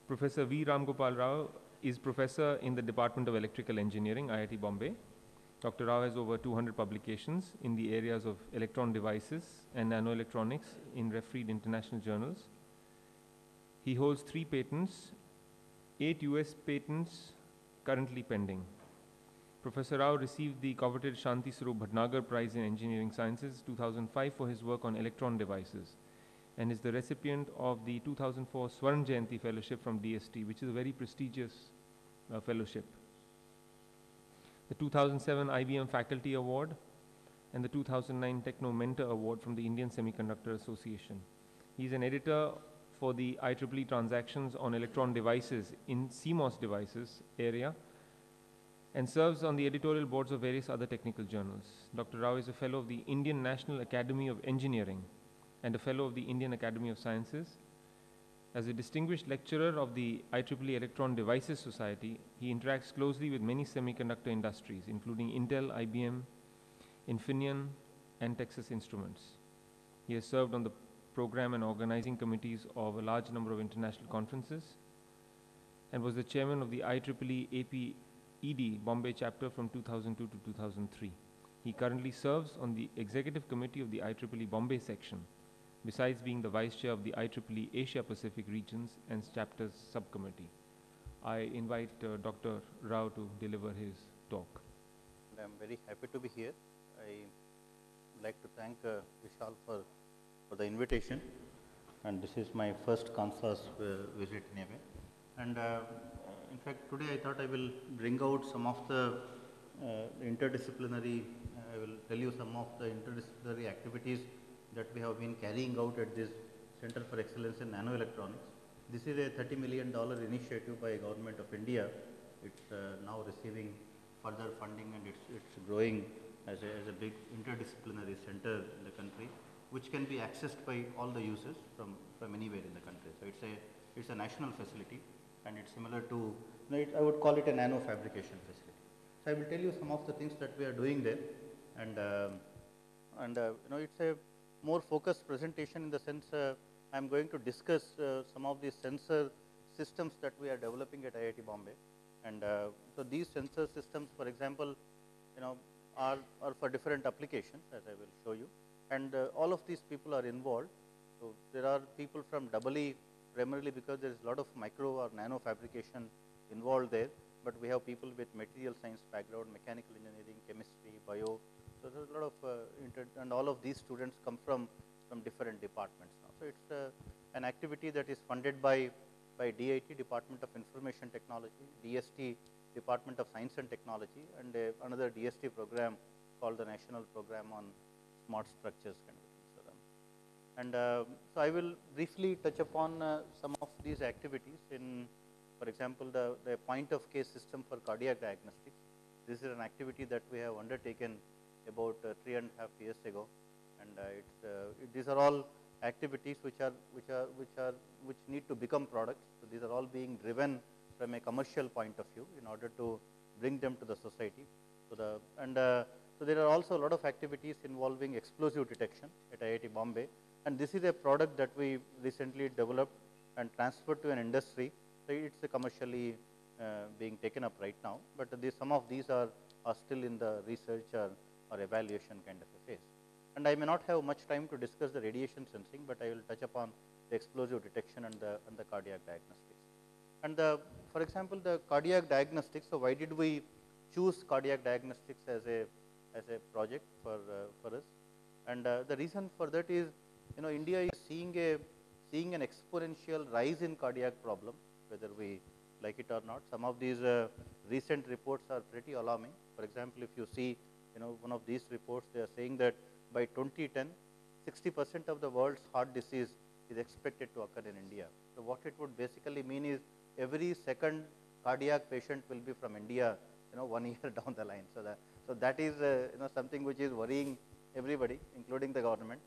Professor V. Ram Gopal Rao is professor in the Department of Electrical Engineering, IIT Bombay. Dr. Rao has over 200 publications in the areas of electron devices and nanoelectronics in refereed international journals. He holds 3 patents, 8 US patents currently pending. Professor Rao received the coveted Shanti Swarup Bhatnagar Prize in Engineering Sciences 2005 for his work on electron devices, and is the recipient of the 2004 Swarn Jayanti Fellowship from DST, which is a very prestigious fellowship. The 2007 IBM Faculty Award and the 2009 Techno Mentor Award from the Indian Semiconductor Association. He is an editor for the IEEE Transactions on Electron Devices in CMOS devices area and serves on the editorial boards of various other technical journals. Dr. Rao is a fellow of the Indian National Academy of Engineering and a fellow of the Indian Academy of Sciences. As a distinguished lecturer of the IEEE Electron Devices Society, he interacts closely with many semiconductor industries, including Intel, IBM, Infineon, and Texas Instruments. He has served on the program and organizing committees of a large number of international conferences and was the chairman of the IEEE APED Bombay chapter from 2002 to 2003. He currently serves on the executive committee of the IEEE Bombay section, besides being the vice chair of the IEEE Asia Pacific regions and chapters subcommittee. I invite Dr. Rao to deliver his talk. I am very happy to be here. I would like to thank Vishal for the invitation, and this is my first CONSAS visit in a way. And in fact, today I thought I will bring out some of the interdisciplinary, I will tell you some of the interdisciplinary activities that we have been carrying out at this Center for Excellence in Nanoelectronics. This is a $30 million initiative by Government of India. It's now receiving further funding, and it's growing as a big interdisciplinary center in the country, which can be accessed by all the users from anywhere in the country. So it's a national facility, and it's similar to, I would call it a nano fabrication facility. So I will tell you some of the things that we are doing there, and it's a more focused presentation in the sense I am going to discuss some of these sensor systems that we are developing at IIT Bombay. And so these sensor systems, for example, are for different applications, as I will show you. And all of these people are involved. So there are people from EE primarily because there is a lot of micro or nano fabrication involved there. But we have people with material science background, mechanical engineering, chemistry, bio. So there is a lot of and all of these students come from different departments now. So it's an activity that is funded by DIT, Department of Information Technology, DST, Department of Science and Technology, and another DST program called the National Program on Smart Structures kind of things. And so I will briefly touch upon some of these activities in, for example, the point of case system for cardiac diagnostics. This is an activity that we have undertaken about 3.5 years ago, and these are all activities which need to become products. So these are all being driven from a commercial point of view in order to bring them to the society. So so there are also a lot of activities involving explosive detection at IIT Bombay, and this is a product that we recently developed and transferred to an industry. So it's commercially being taken up right now, but some of these are still in the research or evaluation kind of a phase. And I may not have much time to discuss the radiation sensing, but I will touch upon the explosive detection and the cardiac diagnostics. And for example, the cardiac diagnostics. So why did we choose cardiac diagnostics as a project for us? And the reason for that is, India is seeing an exponential rise in cardiac problems, whether we like it or not. Some of these recent reports are pretty alarming. For example, if you see, one of these reports, they are saying that by 2010, 60% of the world's heart disease is expected to occur in India. So what it would basically mean is every second cardiac patient will be from India, 1 year down the line. So that is something which is worrying everybody, including the government.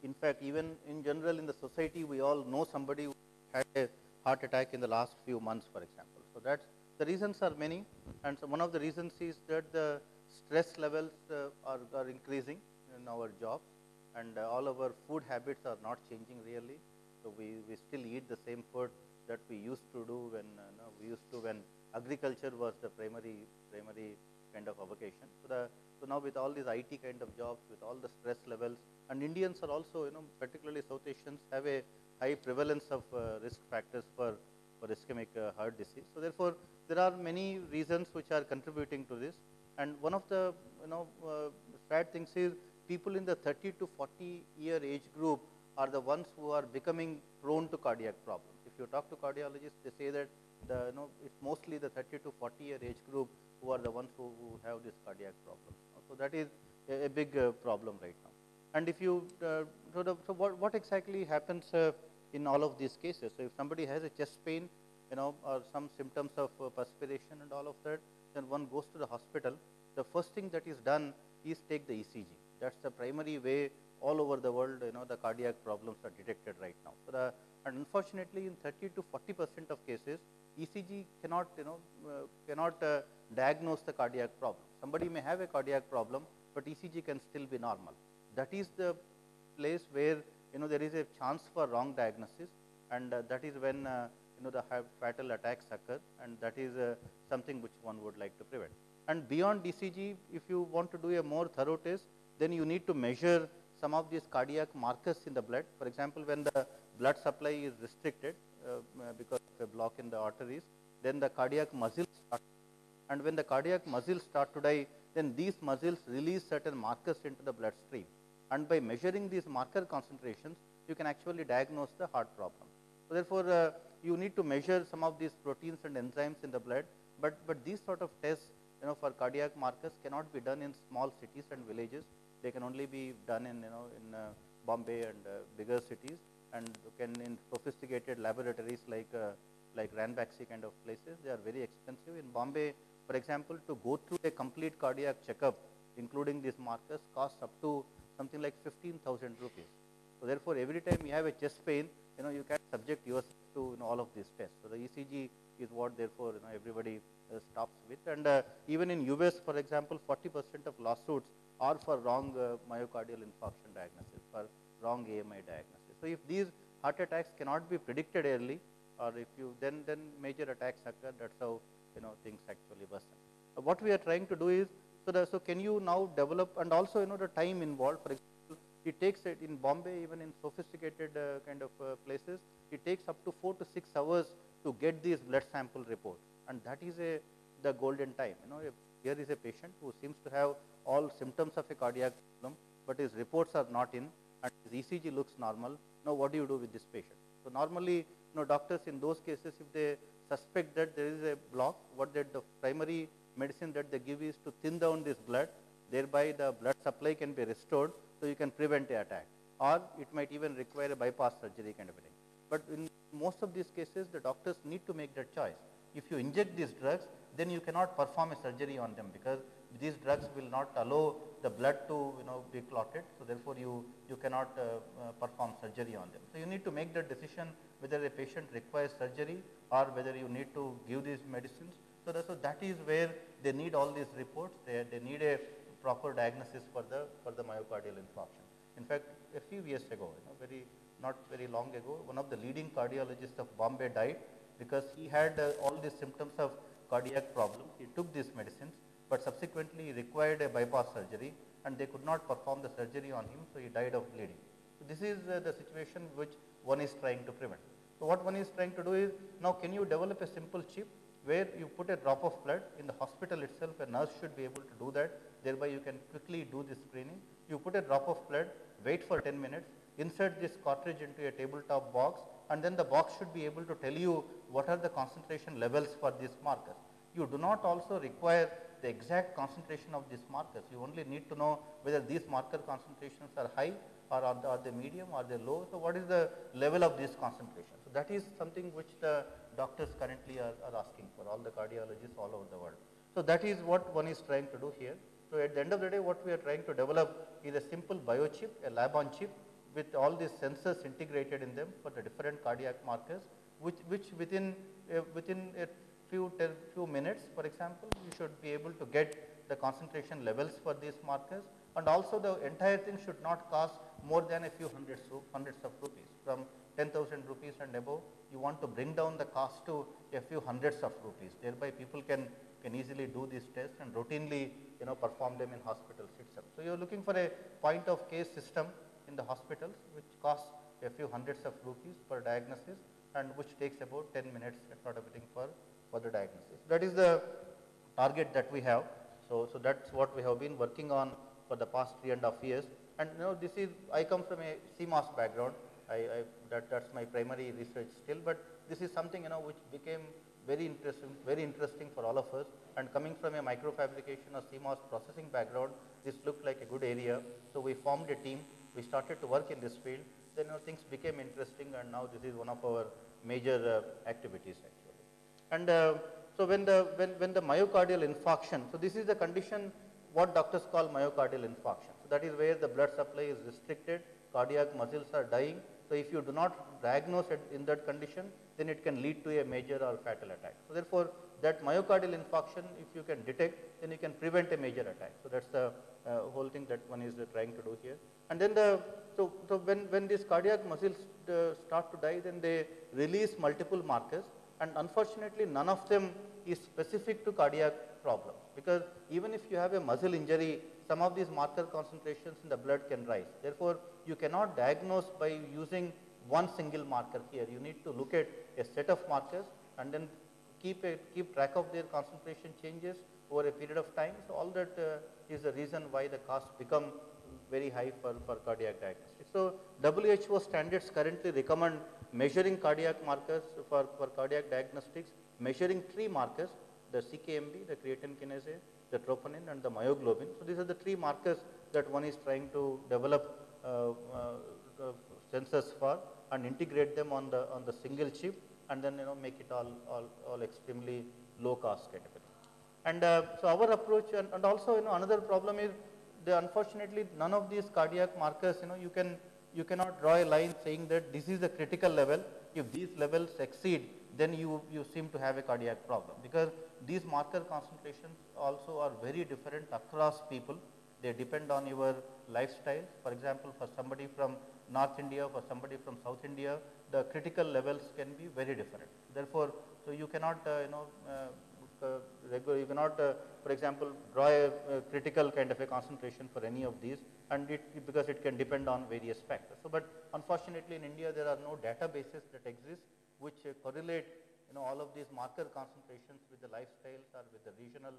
In fact, even in general in the society, we all know somebody who had a heart attack in the last few months, for example. So that's the reasons are many, and so one of the reasons is that the stress levels are increasing in our jobs, and all our food habits are not changing really. So we still eat the same food that we used to do when when agriculture was the primary kind of avocation. So now with all these IT kind of jobs, with all the stress levels, and Indians are also, particularly South Asians, have a high prevalence of risk factors for ischemic heart disease. So therefore, there are many reasons which are contributing to this, and one of the sad things is people in the 30 to 40 year age group are the ones who are becoming prone to cardiac problems. If you talk to cardiologists, they say that it's mostly the 30 to 40 year age group who are the ones who have this cardiac problem. So that is a big problem right now. And if you, so what exactly happens in all of these cases? So if somebody has a chest pain, or some symptoms of perspiration and all of that, then one goes to the hospital. The first thing that is done is take the ECG. That's the primary way all over the world, the cardiac problems are detected right now. So and unfortunately, in 30 to 40% of cases, ECG cannot, diagnose the cardiac problem. Somebody may have a cardiac problem, but ECG can still be normal. That is the place where, there is a chance for wrong diagnosis, and that is when, the fatal attacks occur, and that is something which one would like to prevent. And beyond ECG, if you want to do a more thorough test, then you need to measure some of these cardiac markers in the blood. For example, when the blood supply is restricted because of a block in the arteries, then the cardiac muscles start, and when the cardiac muscles start to die, then these muscles release certain markers into the bloodstream. And by measuring these marker concentrations, you can actually diagnose the heart problem. So therefore, you need to measure some of these proteins and enzymes in the blood, but these sort of tests, for cardiac markers cannot be done in small cities and villages. They can only be done in, in Bombay and bigger cities, and can in sophisticated laboratories like Ranbaxy kind of places. They are very expensive. In Bombay, for example, to go through a complete cardiac checkup, including these markers, costs up to something like 15,000 rupees. So therefore, every time you have a chest pain, you can subject yourself to all of these tests. So the ECG is what therefore everybody stops with. And even in US, for example, 40% of lawsuits are for wrong myocardial infarction diagnosis, for wrong AMI diagnosis. So if these heart attacks cannot be predicted early, or if you then major attacks occur, that's how things actually worsen. What we are trying to do is, so can you now develop, and also the time involved. For example, it takes in Bombay, even in sophisticated kind of places, it takes up to 4 to 6 hours to get these blood sample reports, and that is the golden time. Here is a patient who seems to have all symptoms of a cardiac problem, but his reports are not in, and his ECG looks normal. Now, what do you do with this patient? So normally, doctors in those cases, if they suspect that there is a block, what the primary medicine that they give is to thin down this blood, thereby the blood supply can be restored, so you can prevent the attack. Or it might even require a bypass surgery kind of a thing. But in most of these cases, the doctors need to make that choice. If you inject these drugs, then you cannot perform a surgery on them, because these drugs will not allow the blood to be clotted. So therefore, you cannot perform surgery on them. So you need to make the decision whether a patient requires surgery or whether you need to give these medicines. So that is where they need all these reports. They need a proper diagnosis for the myocardial infarction. In fact, a few years ago, not very long ago, one of the leading cardiologists of Bombay died because he had all these symptoms of cardiac problem. He took these medicines, but subsequently he required a bypass surgery, and they could not perform the surgery on him, so he died of bleeding. So this is the situation which one is trying to prevent. So what one is trying to do is, now can you develop a simple chip where you put a drop of blood in the hospital itself? A nurse should be able to do that. Thereby you can quickly do this screening. You put a drop of blood, wait for 10 minutes, insert this cartridge into a tabletop box, and then the box should be able to tell you what are the concentration levels for these markers. You do not also require the exact concentration of these markers. You only need to know whether these marker concentrations are high, or are they medium, or are they low. So what is the level of these concentrations? So that is something which the doctors currently are asking for, all the cardiologists all over the world. So that is what one is trying to do here. So at the end of the day, what we are trying to develop is a simple biochip, a lab on chip, with all these sensors integrated in them for the different cardiac markers, which within a few minutes, for example, you should be able to get the concentration levels for these markers, and also the entire thing should not cost more than a few hundreds of rupees. From 10,000 rupees and above, you want to bring down the cost to a few hundreds of rupees. Thereby, people can easily do these tests and routinely perform them in hospitals itself. So, you are looking for a point of case system in the hospitals which costs a few hundreds of rupees per diagnosis and which takes about 10 minutes sort of thing for the diagnosis. That is the target that we have. So, that is what we have been working on for the past 3.5 years. And this is, I come from a CMOS background, that's my primary research still, but this is something which became very interesting for all of us, and coming from a microfabrication or CMOS processing background, this looked like a good area. So, we formed a team, we started to work in this field, then things became interesting, and now this is one of our major activities actually. And so, when the myocardial infarction, so this is the condition what doctors call myocardial infarction. So, that is where the blood supply is restricted, cardiac muscles are dying. So, if you do not diagnose it in that condition, then it can lead to a major or fatal attack. So, therefore, that myocardial infarction, if you can detect, then you can prevent a major attack. So, that is the whole thing that one is trying to do here. And then so when these cardiac muscles start to die, then they release multiple markers, and unfortunately, none of them is specific to cardiac problems, because even if you have a muscle injury, some of these marker concentrations in the blood can rise. Therefore, you cannot diagnose by using one single marker here. You need to look at a set of markers and then keep track of their concentration changes over a period of time. So, all that is the reason why the costs become very high for cardiac diagnostics. So, WHO standards currently recommend measuring cardiac markers for cardiac diagnostics, measuring 3 markers, the CKMB, the creatine kinase, the troponin and the myoglobin. So, these are the 3 markers that one is trying to develop sensors for and integrate them on the single chip, and then make it all extremely low cost kind of a thing. And so, our approach, and also another problem is unfortunately none of these cardiac markers, you cannot draw a line saying that this is the critical level. If these levels exceed, then you seem to have a cardiac problem, because these marker concentrations also are very different across people. They depend on your lifestyle. For example, for somebody from North India, for somebody from South India, the critical levels can be very different. Therefore, so you cannot you cannot for example, draw a critical kind of a concentration for any of these, and because it can depend on various factors. So, but unfortunately in India there are no databases that exist which correlate all of these marker concentrations with the lifestyles or with the regional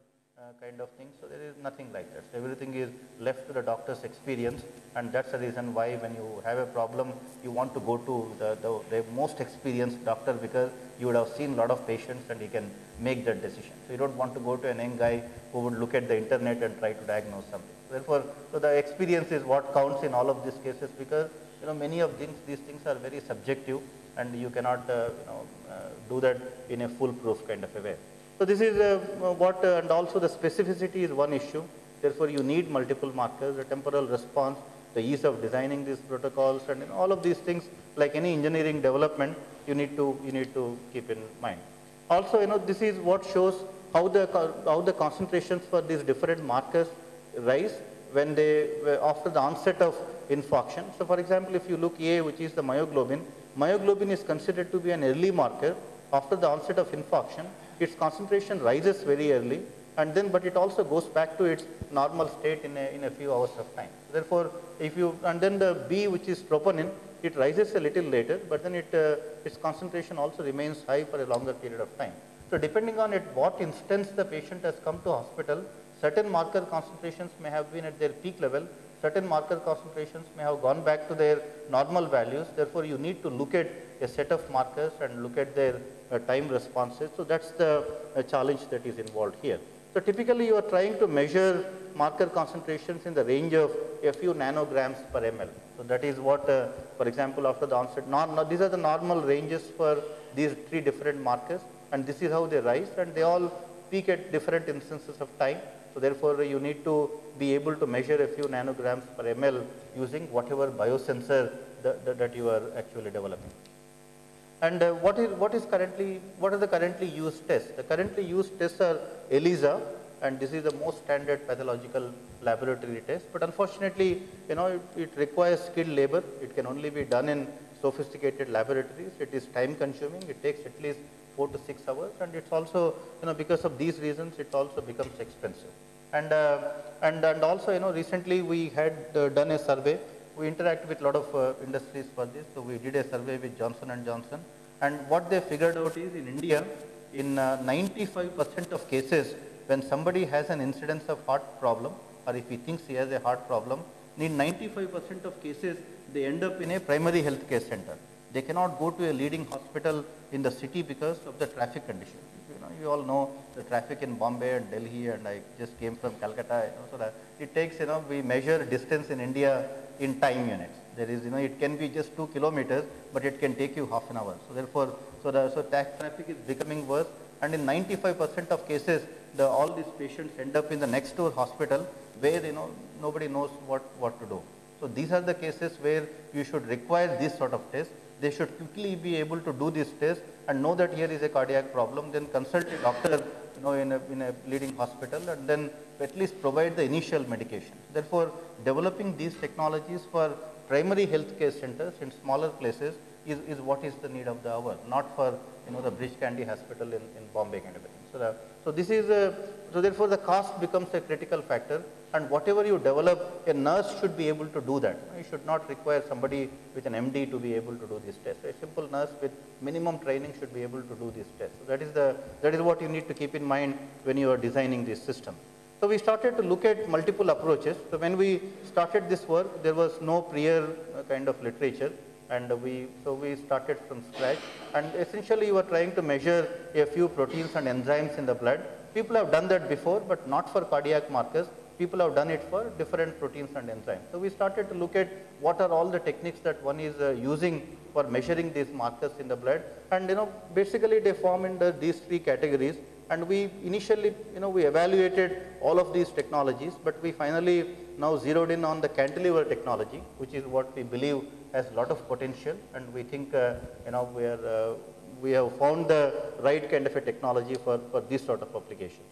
kind of things. So, there is nothing like that. So, everything is left to the doctor's experience, and that is the reason why when you have a problem, you want to go to the most experienced doctor, because you would have seen a lot of patients and he can make that decision. So, you do not want to go to an young guy who would look at the internet and try to diagnose something. Therefore, so the experience is what counts in all of these cases, because many of these things are very subjective, and you cannot do that in a foolproof kind of a way. So, this is and also the specificity is one issue. Therefore, you need multiple markers, the temporal response, the ease of designing these protocols, and all of these things, like any engineering development, you need to keep in mind. Also, this is what shows how the concentrations for these different markers rise when after the onset of infarction. So, for example, if you look A, which is the myoglobin is considered to be an early marker. After the onset of infarction, its concentration rises very early, and then but it also goes back to its normal state in a few hours of time. Therefore, and then the B, which is troponin, it rises a little later, but then its concentration also remains high for a longer period of time. So, depending on at what instance the patient has come to hospital, certain marker concentrations may have been at their peak level, certain marker concentrations may have gone back to their normal values. Therefore, you need to look at a set of markers and look at their time responses. So, that is the challenge that is involved here. So, typically you are trying to measure marker concentrations in the range of a few nanograms per ml. So, that is what for example, after the onset, these are the normal ranges for these 3 different markers, and this is how they rise, and they all peak at different instances of time. So, therefore, you need to be able to measure a few nanograms per ml using whatever biosensor that you are actually developing. And what are the currently used tests? The currently used tests are ELISA, and this is the most standard pathological laboratory test. But unfortunately, it requires skilled labor. It can only be done in sophisticated laboratories. It is time consuming. It takes at least 4 to 6 hours, and it's also, because of these reasons, it also becomes expensive. And also, recently we had done a survey. We interact with a lot of industries for this. So we did a survey with Johnson & Johnson, and what they figured out is in India, in 95% of cases, when somebody has an incidence of heart problem, or if he thinks he has a heart problem, in 95% of cases, they end up in a primary health care center. They cannot go to a leading hospital in the city because of the traffic condition. You all know the traffic in Bombay and Delhi, and I just came from Calcutta. So that it takes, we measure distance in India in time units. There is, it can be just 2 kilometers, but it can take you half an hour. So therefore, traffic is becoming worse, and in 95% of cases, all these patients end up in the next door hospital where nobody knows what to do. So these are the cases where you should require this sort of test. They should quickly be able to do this test and know that here is a cardiac problem, then consult a doctor in a leading hospital, and then at least provide the initial medication. Therefore, developing these technologies for primary healthcare centers in smaller places is what is the need of the hour, not for the Bridge Candy Hospital in Bombay kind of thing. So this is so therefore the cost becomes a critical factor, and whatever you develop, a nurse should be able to do that. You should not require somebody with an MD to be able to do this test. A simple nurse with minimum training should be able to do this test. So that is what you need to keep in mind when you are designing this system. So we started to look at multiple approaches. So when we started this work, there was no prior kind of literature, and we started from scratch, and essentially you are trying to measure a few proteins and enzymes in the blood. People have done that before, but not for cardiac markers. People have done it for different proteins and enzymes. So we started to look at what are all the techniques that one is using for measuring these markers in the blood, and basically they form into these 3 categories. And we initially, we evaluated all of these technologies, but we finally now zeroed in on the cantilever technology, which is what we believe has a lot of potential, and we think, we have found the right kind of a technology for this sort of applications.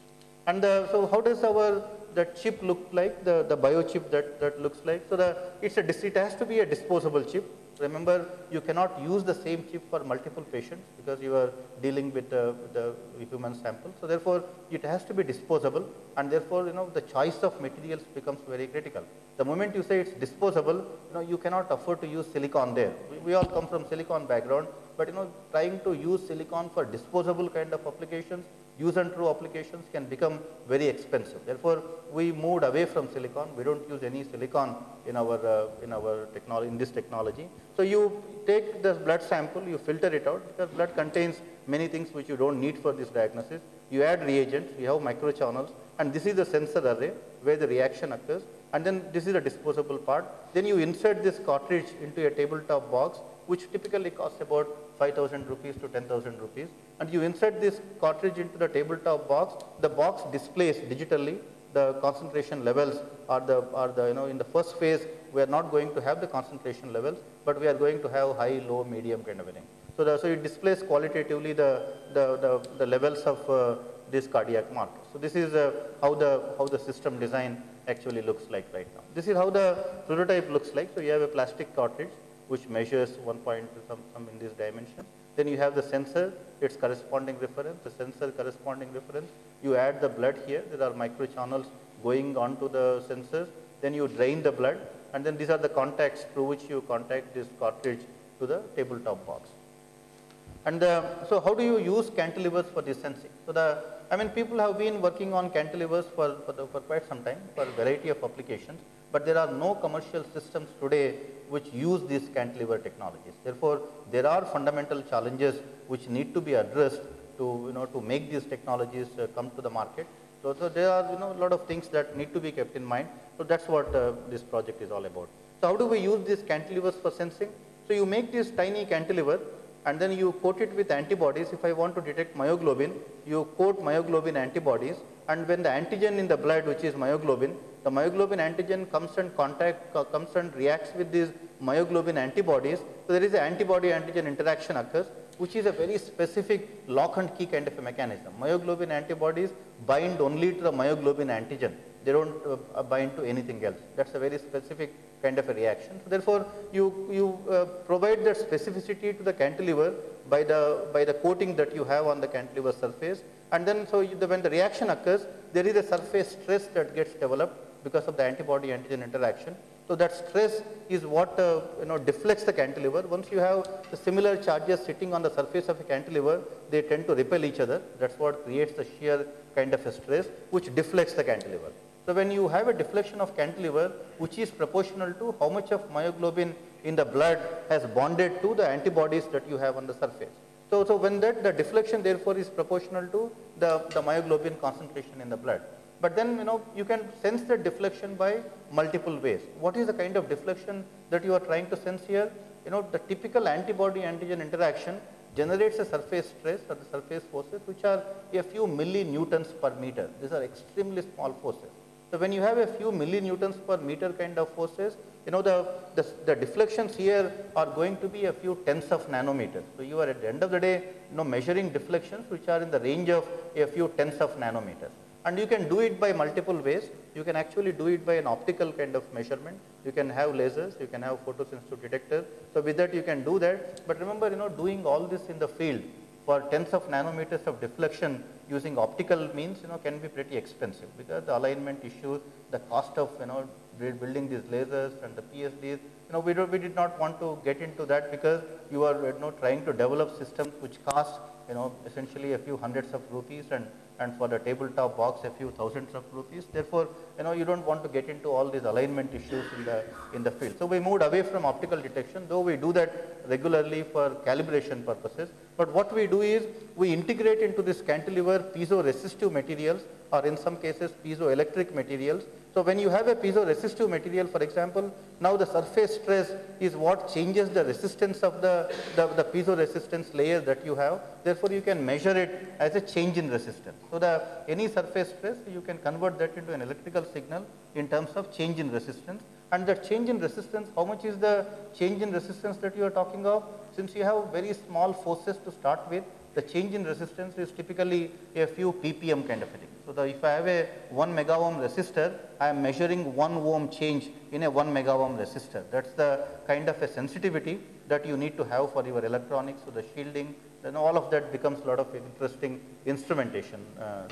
And so how does the chip look like, the biochip that looks like? So it has to be a disposable chip. Remember, you cannot use the same chip for multiple patients because you are dealing with the human sample. So therefore, it has to be disposable, and therefore, the choice of materials becomes very critical. The moment you say it's disposable, you cannot afford to use silicon there. We all come from silicon background, but trying to use silicon for disposable kind of applications, use and true applications can become very expensive. Therefore, we moved away from silicon. We don't use any silicon in our technology, in this technology. So you take the blood sample, you filter it out, because blood contains many things which you don't need for this diagnosis. You add reagents, you have microchannels, and this is the sensor array where the reaction occurs, and then this is the disposable part. Then you insert this cartridge into a tabletop box, which typically costs about 5,000 rupees to 10,000 rupees, and you insert this cartridge into the tabletop box. The box displays digitally the concentration levels are the in the first phase we are not going to have the concentration levels, but we are going to have high, low, medium kind of a thing. So it displays qualitatively the levels of this cardiac marker. So this is how the system design actually looks like right now. This is how the prototype looks like. So you have a plastic cartridge which measures 1 point some in this dimension. Then you have the sensor, its corresponding reference, the sensor corresponding reference. You add the blood here. There are microchannels going onto the sensors. Then you drain the blood, and then these are the contacts through which you contact this cartridge to the tabletop box. And so how do you use cantilevers for this sensing? So people have been working on cantilevers for quite some time for a variety of applications, but there are no commercial systems today which use these cantilever technologies. Therefore, there are fundamental challenges which need to be addressed to make these technologies come to the market. So there are a lot of things that need to be kept in mind. So that's what this project is all about. So how do we use these cantilevers for sensing? So you make this tiny cantilever, and then you coat it with antibodies. If I want to detect myoglobin, you coat myoglobin antibodies, and when the antigen in the blood, which is myoglobin, the myoglobin antigen comes and reacts with these myoglobin antibodies, so there is an antibody-antigen interaction occurs, which is a very specific lock and key kind of a mechanism. Myoglobin antibodies bind only to the myoglobin antigen. They don't bind to anything else. That's a very specific kind of a reaction. So therefore, you provide that specificity to the cantilever by the coating that you have on the cantilever surface, and then so when the reaction occurs, there is a surface stress that gets developed because of the antibody-antigen interaction. So that stress is what deflects the cantilever. Once you have the similar charges sitting on the surface of a cantilever, they tend to repel each other. That's what creates the shear kind of a stress, which deflects the cantilever. So when you have a deflection of cantilever, which is proportional to how much of myoglobin in the blood has bonded to the antibodies that you have on the surface. So when the deflection therefore is proportional to the myoglobin concentration in the blood. But then you can sense the deflection by multiple ways. What is the kind of deflection that you are trying to sense here? The typical antibody-antigen interaction generates a surface stress or the surface forces which are a few millinewtons per meter. These are extremely small forces. So when you have a few millinewtons per meter kind of forces, the deflections here are going to be a few tens of nanometers. So you are at the end of the day, measuring deflections which are in the range of a few tens of nanometers. And you can do it by multiple ways. You can actually do it by an optical kind of measurement. You can have lasers, you can have photosensitive detectors. So with that you can do that. But remember, doing all this in the field for tens of nanometers of deflection using optical means, can be pretty expensive because the alignment issues, the cost of, building these lasers and the PhDs, we did not want to get into that because you are, trying to develop systems which cost, essentially a few hundreds of rupees and for the tabletop box a few thousands of rupees. Therefore, you don't want to get into all these alignment issues in the field. So we moved away from optical detection, though we do that regularly for calibration purposes. But what we do is we integrate into this cantilever piezoresistive materials, or in some cases piezoelectric materials. So when you have a piezoresistive material, for example, now the surface stress is what changes the resistance of the piezoresistance layer that you have. Therefore, you can measure it as a change in resistance. So any surface stress, you can convert that into an electrical signal in terms of change in resistance. And the change in resistance, how much is the change in resistance that you are talking of? Since you have very small forces to start with, the change in resistance is typically a few ppm kind of a thing. So if I have a 1 mega ohm resistor, I am measuring 1 ohm change in a 1 mega ohm resistor. That's the kind of a sensitivity that you need to have for your electronics. So the shielding, then all of that becomes a lot of interesting instrumentation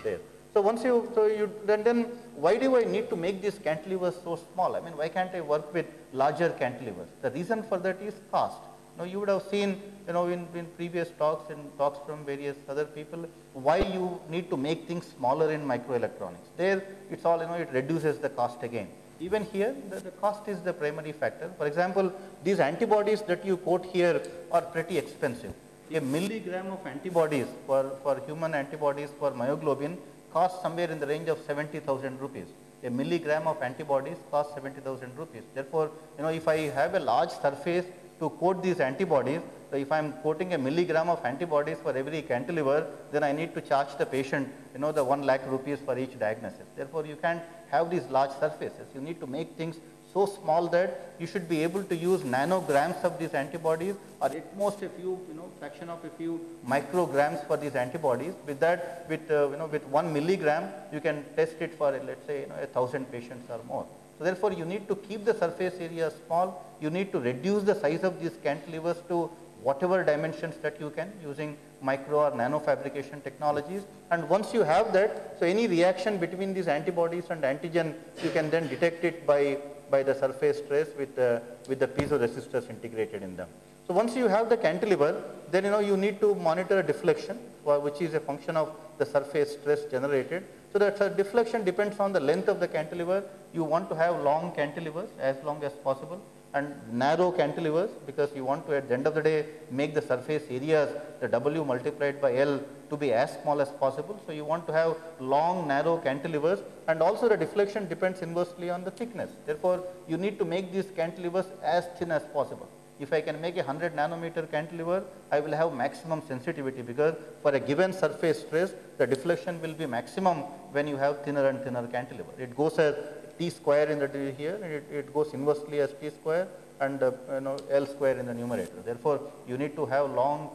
there. So once then why do I need to make these cantilevers so small? I mean, why can't I work with larger cantilevers? The reason for that is cost. Now you would have seen, in previous talks and talks from various other people, why you need to make things smaller in microelectronics. There, it's all, it reduces the cost again. Even here, the cost is the primary factor. For example, these antibodies that you quote here are pretty expensive. A milligram of antibodies for human antibodies for myoglobin costs somewhere in the range of 70,000 rupees. A milligram of antibodies costs 70,000 rupees. Therefore, if I have a large surface to coat these antibodies, so if I am coating a milligram of antibodies for every cantilever, then I need to charge the patient, the 1 lakh rupees for each diagnosis. Therefore, you can't have these large surfaces. You need to make things so small that you should be able to use nanograms of these antibodies, or at most a few, fraction of a few micrograms for these antibodies. With that, with 1 milligram, you can test it for, let's say, 1,000 patients or more. So therefore, you need to keep the surface area small. You need to reduce the size of these cantilevers to whatever dimensions that you can using micro or nano fabrication technologies. And once you have that, so any reaction between these antibodies and antigen, you can then detect it by the surface stress with the piezoresistors integrated in them. So once you have the cantilever, then you need to monitor deflection, which is a function of the surface stress generated. So that deflection depends on the length of the cantilever. You want to have long cantilevers as long as possible, and narrow cantilevers because you want to, at the end of the day, make the surface areas, the W multiplied by L, to be as small as possible. So you want to have long, narrow cantilevers, and also the deflection depends inversely on the thickness. Therefore, you need to make these cantilevers as thin as possible. If I can make a 100 nanometer cantilever, I will have maximum sensitivity because for a given surface stress, the deflection will be maximum when you have thinner and thinner cantilever. It goes as T square in the here, and it goes inversely as T square. and L square in the numerator. Therefore, you need to have long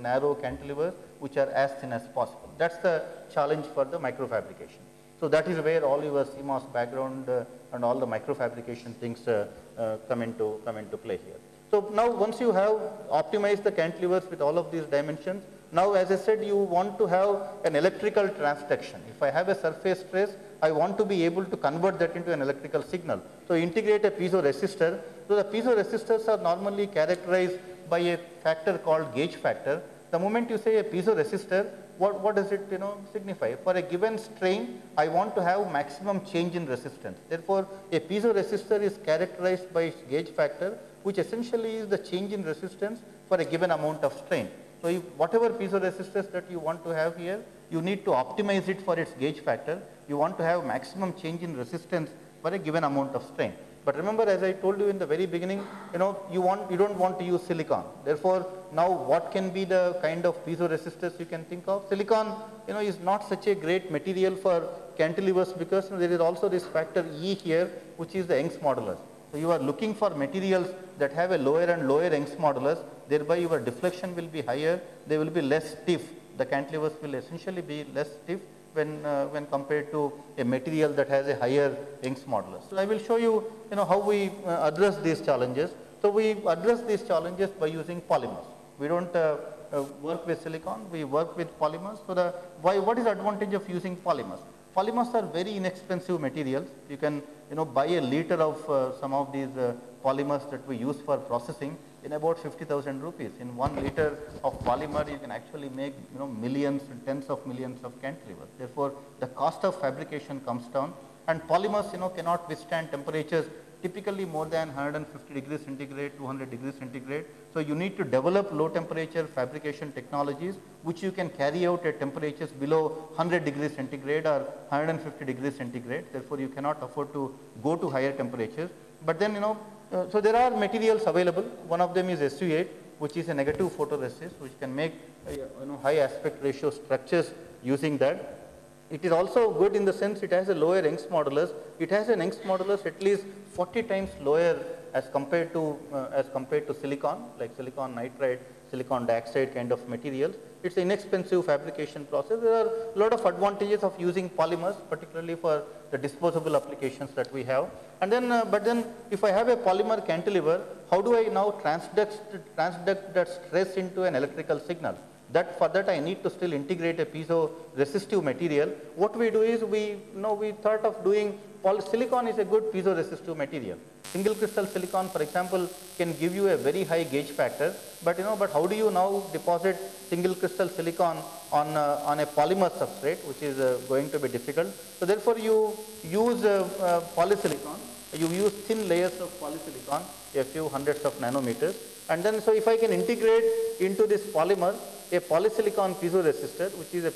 narrow cantilevers which are as thin as possible. That is the challenge for the microfabrication. So, that is where all your CMOS background and all the microfabrication things come into play here. So, now once you have optimized the cantilevers with all of these dimensions, now as I said, you want to have an electrical transduction. If I have a surface stress, I want to be able to convert that into an electrical signal. So, integrate a piezoresistor. So, the piezoresistors are normally characterized by a factor called gauge factor. The moment you say a piezoresistor, what does it signify? For a given strain, I want to have maximum change in resistance. Therefore, a piezoresistor is characterized by its gauge factor, which essentially is the change in resistance for a given amount of strain. So, if whatever piezoresistors that you want to have here, you need to optimize it for its gauge factor. You want to have maximum change in resistance for a given amount of strain. But remember, as I told you in the very beginning, you don't want to use silicon. Therefore, now what can be the kind of piezoresistors you can think of? Silicon, is not such a great material for cantilevers because there is also this factor E here, which is the Young's modulus. So, you are looking for materials that have a lower and lower Young's modulus, thereby your deflection will be higher, they will be less stiff. The cantilevers will essentially be less stiff when compared to a material that has a higher Young's modulus. So, I will show you, how we address these challenges. So, we address these challenges by using polymers. We don't work with silicon, we work with polymers. So, what is the advantage of using polymers? Polymers are very inexpensive materials. You can buy a liter of some of these polymers that we use for processing in about 50,000 rupees. In 1 liter of polymer, you can actually make millions and tens of millions of cantilevers. Therefore, the cost of fabrication comes down, and polymers cannot withstand temperatures typically more than 150 degrees centigrade, 200 degrees centigrade. So, you need to develop low temperature fabrication technologies which you can carry out at temperatures below 100 degrees centigrade or 150 degrees centigrade. Therefore, you cannot afford to go to higher temperatures. But then so there are materials available. One of them is SU8, which is a negative photoresist, which can make high aspect ratio structures using that. It is also good in the sense it has a lower Young's modulus. It has an Young's modulus at least 40 times lower as compared to silicon, like silicon nitride, silicon dioxide kind of materials. It is an inexpensive fabrication process. There are a lot of advantages of using polymers, particularly for the disposable applications that we have. And then, but then if I have a polymer cantilever, how do I now transduct that stress into an electrical signal? For that I need to still integrate a piezo resistive material. What we do is we thought of doing silicon is a good piezo resistive material. Single crystal silicon, for example, can give you a very high gauge factor, but but how do you now deposit single crystal silicon on a polymer substrate, which is going to be difficult. So, therefore, you use polysilicon, you use thin layers of polysilicon, a few hundreds of nanometers, and then so if I can integrate into this polymer a polysilicon piezoresistor, which is a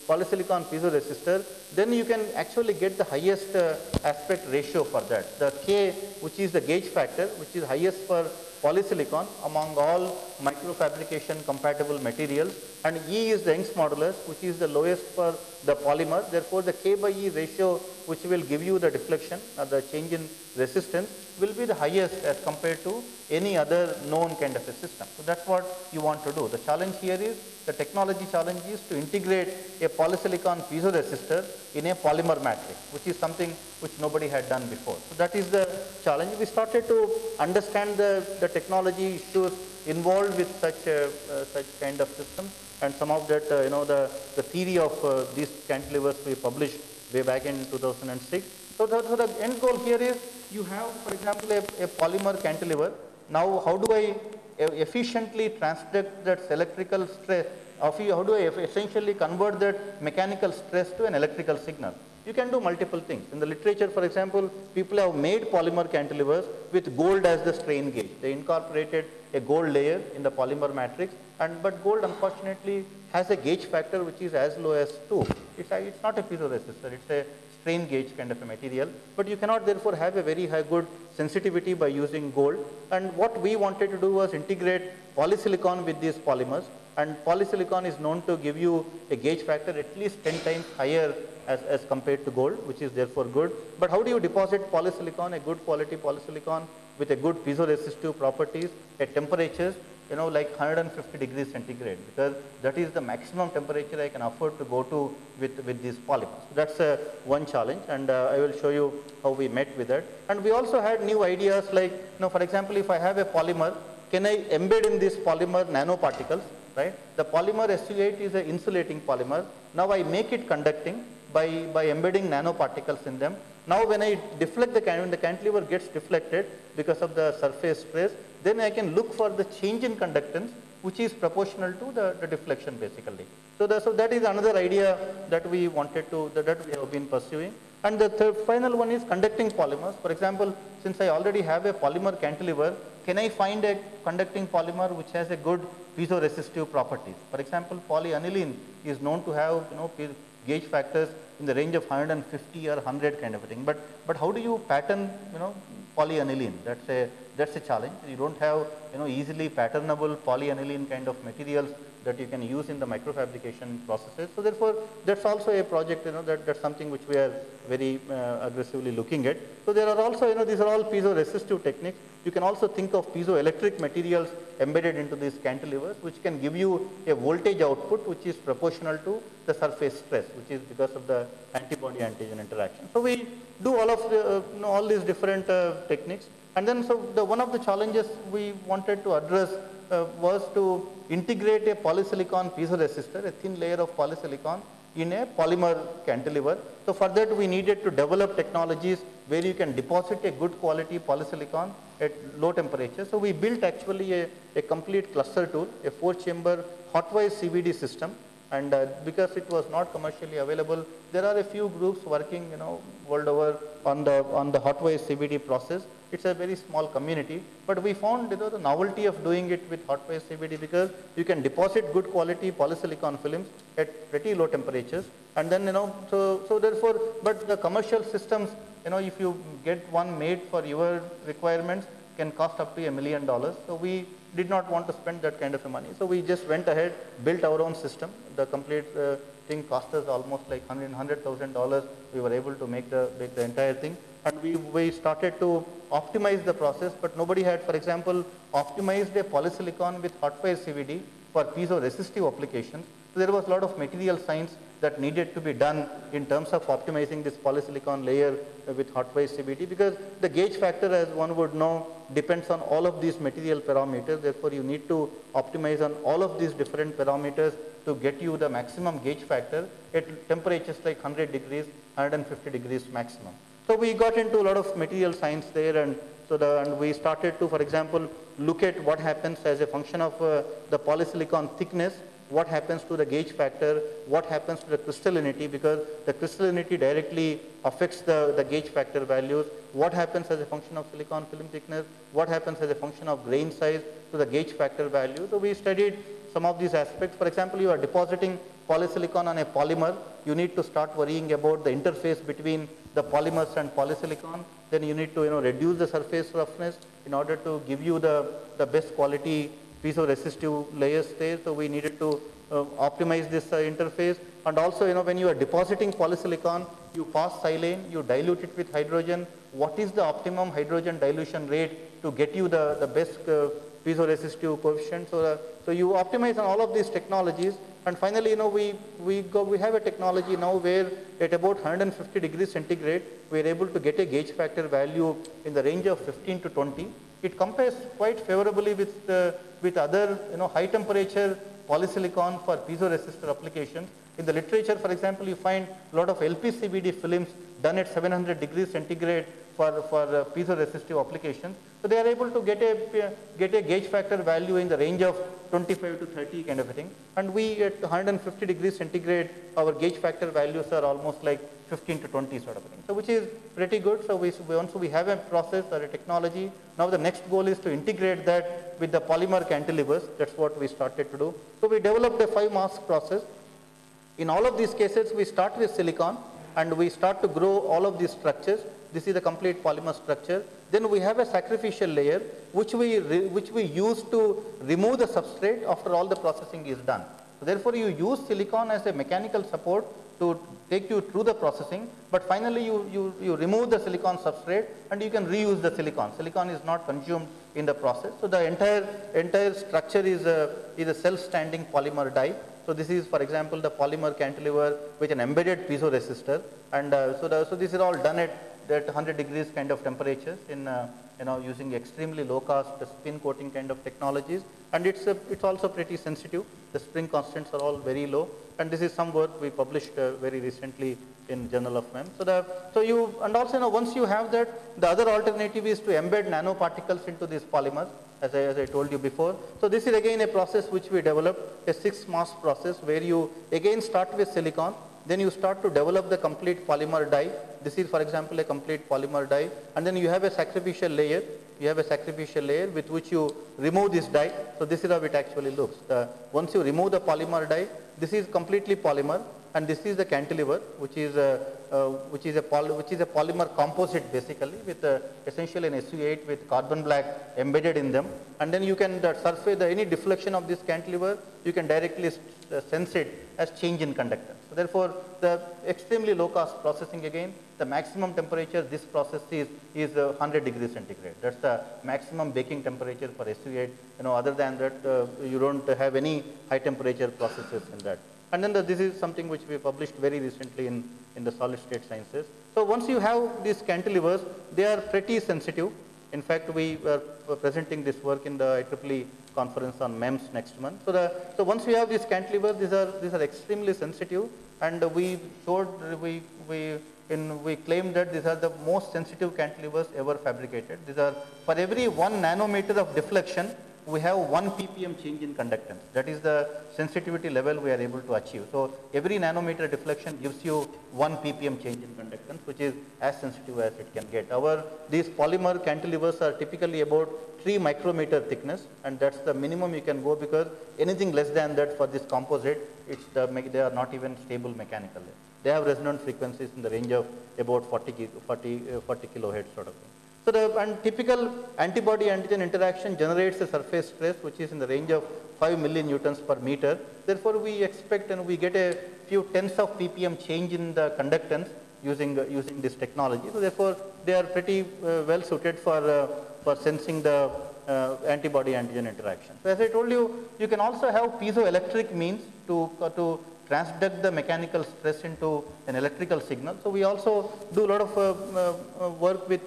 polysilicon piezoresistor, then you can actually get the highest aspect ratio for that. The K, which is the gauge factor, which is highest for polysilicon among all microfabrication compatible materials, and E is the Young's modulus, which is the lowest for the polymer. Therefore, the K by E ratio, which will give you the deflection or the change in resistance, will be the highest as compared to any other known kind of a system. So, that is what you want to do. The challenge here is, the technology challenge is to integrate a polysilicon piezoresistor in a polymer matrix, which is something which nobody had done before. So, that is the challenge. We started to understand the technology issues involved with such kind of systems, and some of that the theory of these cantilevers we published way back in 2006. So, the end goal here is, you have, for example, a polymer cantilever. Now, how do I efficiently transduct that electrical stress? How do I essentially convert that mechanical stress to an electrical signal? You can do multiple things. In the literature, for example, people have made polymer cantilevers with gold as the strain gauge. They incorporated a gold layer in the polymer matrix, but gold unfortunately has a gauge factor which is as low as 2. It's not a piezoresistor, it's a strain gauge kind of a material, but you cannot therefore have a very high good sensitivity by using gold. And what we wanted to do was integrate polysilicon with these polymers. and polysilicon is known to give you a gauge factor at least 10 times higher as compared to gold, which is therefore good. But how do you deposit polysilicon, a good quality polysilicon with a good piezoresistive properties at temperatures, like 150 degrees centigrade, because that is the maximum temperature I can afford to go to with these polymers. So that's one challenge, and I will show you how we met with that. And we also had new ideas like, for example, if I have a polymer, can I embed in this polymer nanoparticles, right? The polymer SU8 is an insulating polymer. Now I make it conducting by embedding nanoparticles in them. Now when I deflect when the cantilever gets deflected because of the surface stress, then I can look for the change in conductance which is proportional to the deflection basically. So that is another idea that we wanted to, that we have been pursuing. And the final one is conducting polymers. For example, since I already have a polymer cantilever, can I find a conducting polymer which has a good piezoresistive properties? For example, polyaniline is known to have gauge factors in the range of 150 or 100 kind of a thing. But how do you pattern polyaniline? That's a challenge. You don't have easily patternable polyaniline kind of materials that you can use in the microfabrication processes. So therefore, that's also a project, that's something which we are very aggressively looking at. So there are also, these are all piezoresistive techniques. You can also think of piezoelectric materials embedded into these cantilevers, which can give you a voltage output which is proportional to the surface stress, which is because of the antibody-antigen interaction. So we do all of the, all these different techniques. And then, so one of the challenges we wanted to address was to integrate a polysilicon piezoresistor, a thin layer of polysilicon in a polymer cantilever. So for that we needed to develop technologies where you can deposit a good quality polysilicon at low temperature. So we built actually a complete cluster tool, a 4-chamber hot-wise CVD system. And because it was not commercially available, there are a few groups working, world over on the hot-wise CVD process. It's a very small community, but we found, the novelty of doing it with hot-wise CVD because you can deposit good quality polysilicon films at pretty low temperatures, and then, so therefore, but the commercial systems, if you get one made for your requirements, can cost up to $1 million. So we did not want to spend that kind of money. So we just went ahead, built our own system. The complete thing cost us almost like $100,000. We were able to make the entire thing. And we started to optimize the process, but nobody had, for example, optimized a polysilicon with hot-wise CVD for piezoresistive applications. So there was a lot of material science that needed to be done in terms of optimizing this polysilicon layer with hot-wise CVD, because the gauge factor, as one would know, depends on all of these material parameters. Therefore, you need to optimize on all of these different parameters to get you the maximum gauge factor at temperatures like 100 degrees, 150 degrees maximum. So we got into a lot of material science there, and and we started to, for example, look at what happens as a function of the polysilicon thickness, what happens to the gauge factor, what happens to the crystallinity, because the crystallinity directly affects the gauge factor values, what happens as a function of silicon film thickness, what happens as a function of grain size to the gauge factor value. So we studied some of these aspects. For example, you are depositing polysilicon on a polymer, you need to start worrying about the interface between the polymers and polysilicon. Then you need to reduce the surface roughness in order to give you the best quality piezoresistive layers there. So we needed to optimize this interface. And also, when you are depositing polysilicon, you pass silane, you dilute it with hydrogen. What is the optimum hydrogen dilution rate to get you the best piezoresistive coefficient? So you optimize on all of these technologies. And finally, we have a technology now where at about 150 degrees centigrade, we are able to get a gauge factor value in the range of 15 to 20. It compares quite favorably with other high temperature polysilicon for piezoresistor applications. In the literature, for example, you find a lot of LPCVD films done at 700 degrees centigrade for piezoresistive applications. So they are able to get a gauge factor value in the range of 25 to 30 kind of a thing. And we at 150 degrees centigrade, our gauge factor values are almost like 15 to 20 sort of a thing. So which is pretty good. So once we have a process or a technology, now the next goal is to integrate that with the polymer cantilevers. That's what we started to do. So we developed a 5-mask process. In all of these cases, we start with silicon and we start to grow all of these structures. This is the complete polymer structure. then we have a sacrificial layer which we use to remove the substrate after all the processing is done. So therefore, you use silicon as a mechanical support to take you through the processing, but finally you remove the silicon substrate and you can reuse the silicon. Silicon is not consumed in the process. So the entire structure is a self-standing polymer die. So this is, for example, the polymer cantilever with an embedded piezoresistor, and so this is all done at 100 degrees kind of temperatures in using extremely low cost spin coating kind of technologies, and it's also pretty sensitive. The spring constants are all very low, and this is some work we published very recently in Journal of MEMS. And also once you have that, the other alternative is to embed nanoparticles into these polymers, as I told you before. So this is again a process which we developed, a 6-mask process where you again start with silicon, then you start to develop the complete polymer die. This is, for example, a complete polymer die, and then you have a sacrificial layer. You have a sacrificial layer with which you remove this die. So this is how it actually looks. Once you remove the polymer die, this is completely polymer, and this is the cantilever, which is a polymer composite basically, with essentially an SU8 with carbon black embedded in them, and then you can surface any deflection of this cantilever, you can directly sense it as change in conductance. So therefore, the extremely low cost processing again, the maximum temperature this process is 100 degrees centigrade. That's the maximum baking temperature for SU8. Other than that, you don't have any high temperature processes in that. And then this is something which we published very recently in the solid state sciences. So once you have these cantilevers, they are pretty sensitive. In fact, we are presenting this work in the IEEE conference on MEMS next month. So once we have these cantilevers, these are extremely sensitive, and we claimed that these are the most sensitive cantilevers ever fabricated. These are, for every 1 nanometer of deflection, we have 1 ppm change in conductance. That is the sensitivity level we are able to achieve. So every nanometer deflection gives you 1 ppm change in conductance, which is as sensitive as it can get. These polymer cantilevers are typically about 3 micrometer thickness, and that's the minimum you can go, because anything less than that for this composite, they are not even stable mechanically. They have resonant frequencies in the range of about 40 kilohertz sort of thing. So and typical antibody-antigen interaction generates a surface stress which is in the range of 5 millinewtons per meter. Therefore, we expect and we get a few tens of ppm change in the conductance using this technology. So therefore, they are pretty well suited for sensing the antibody-antigen interaction. So as I told you, you can also have piezoelectric means to transduct the mechanical stress into an electrical signal. So we also do a lot of work with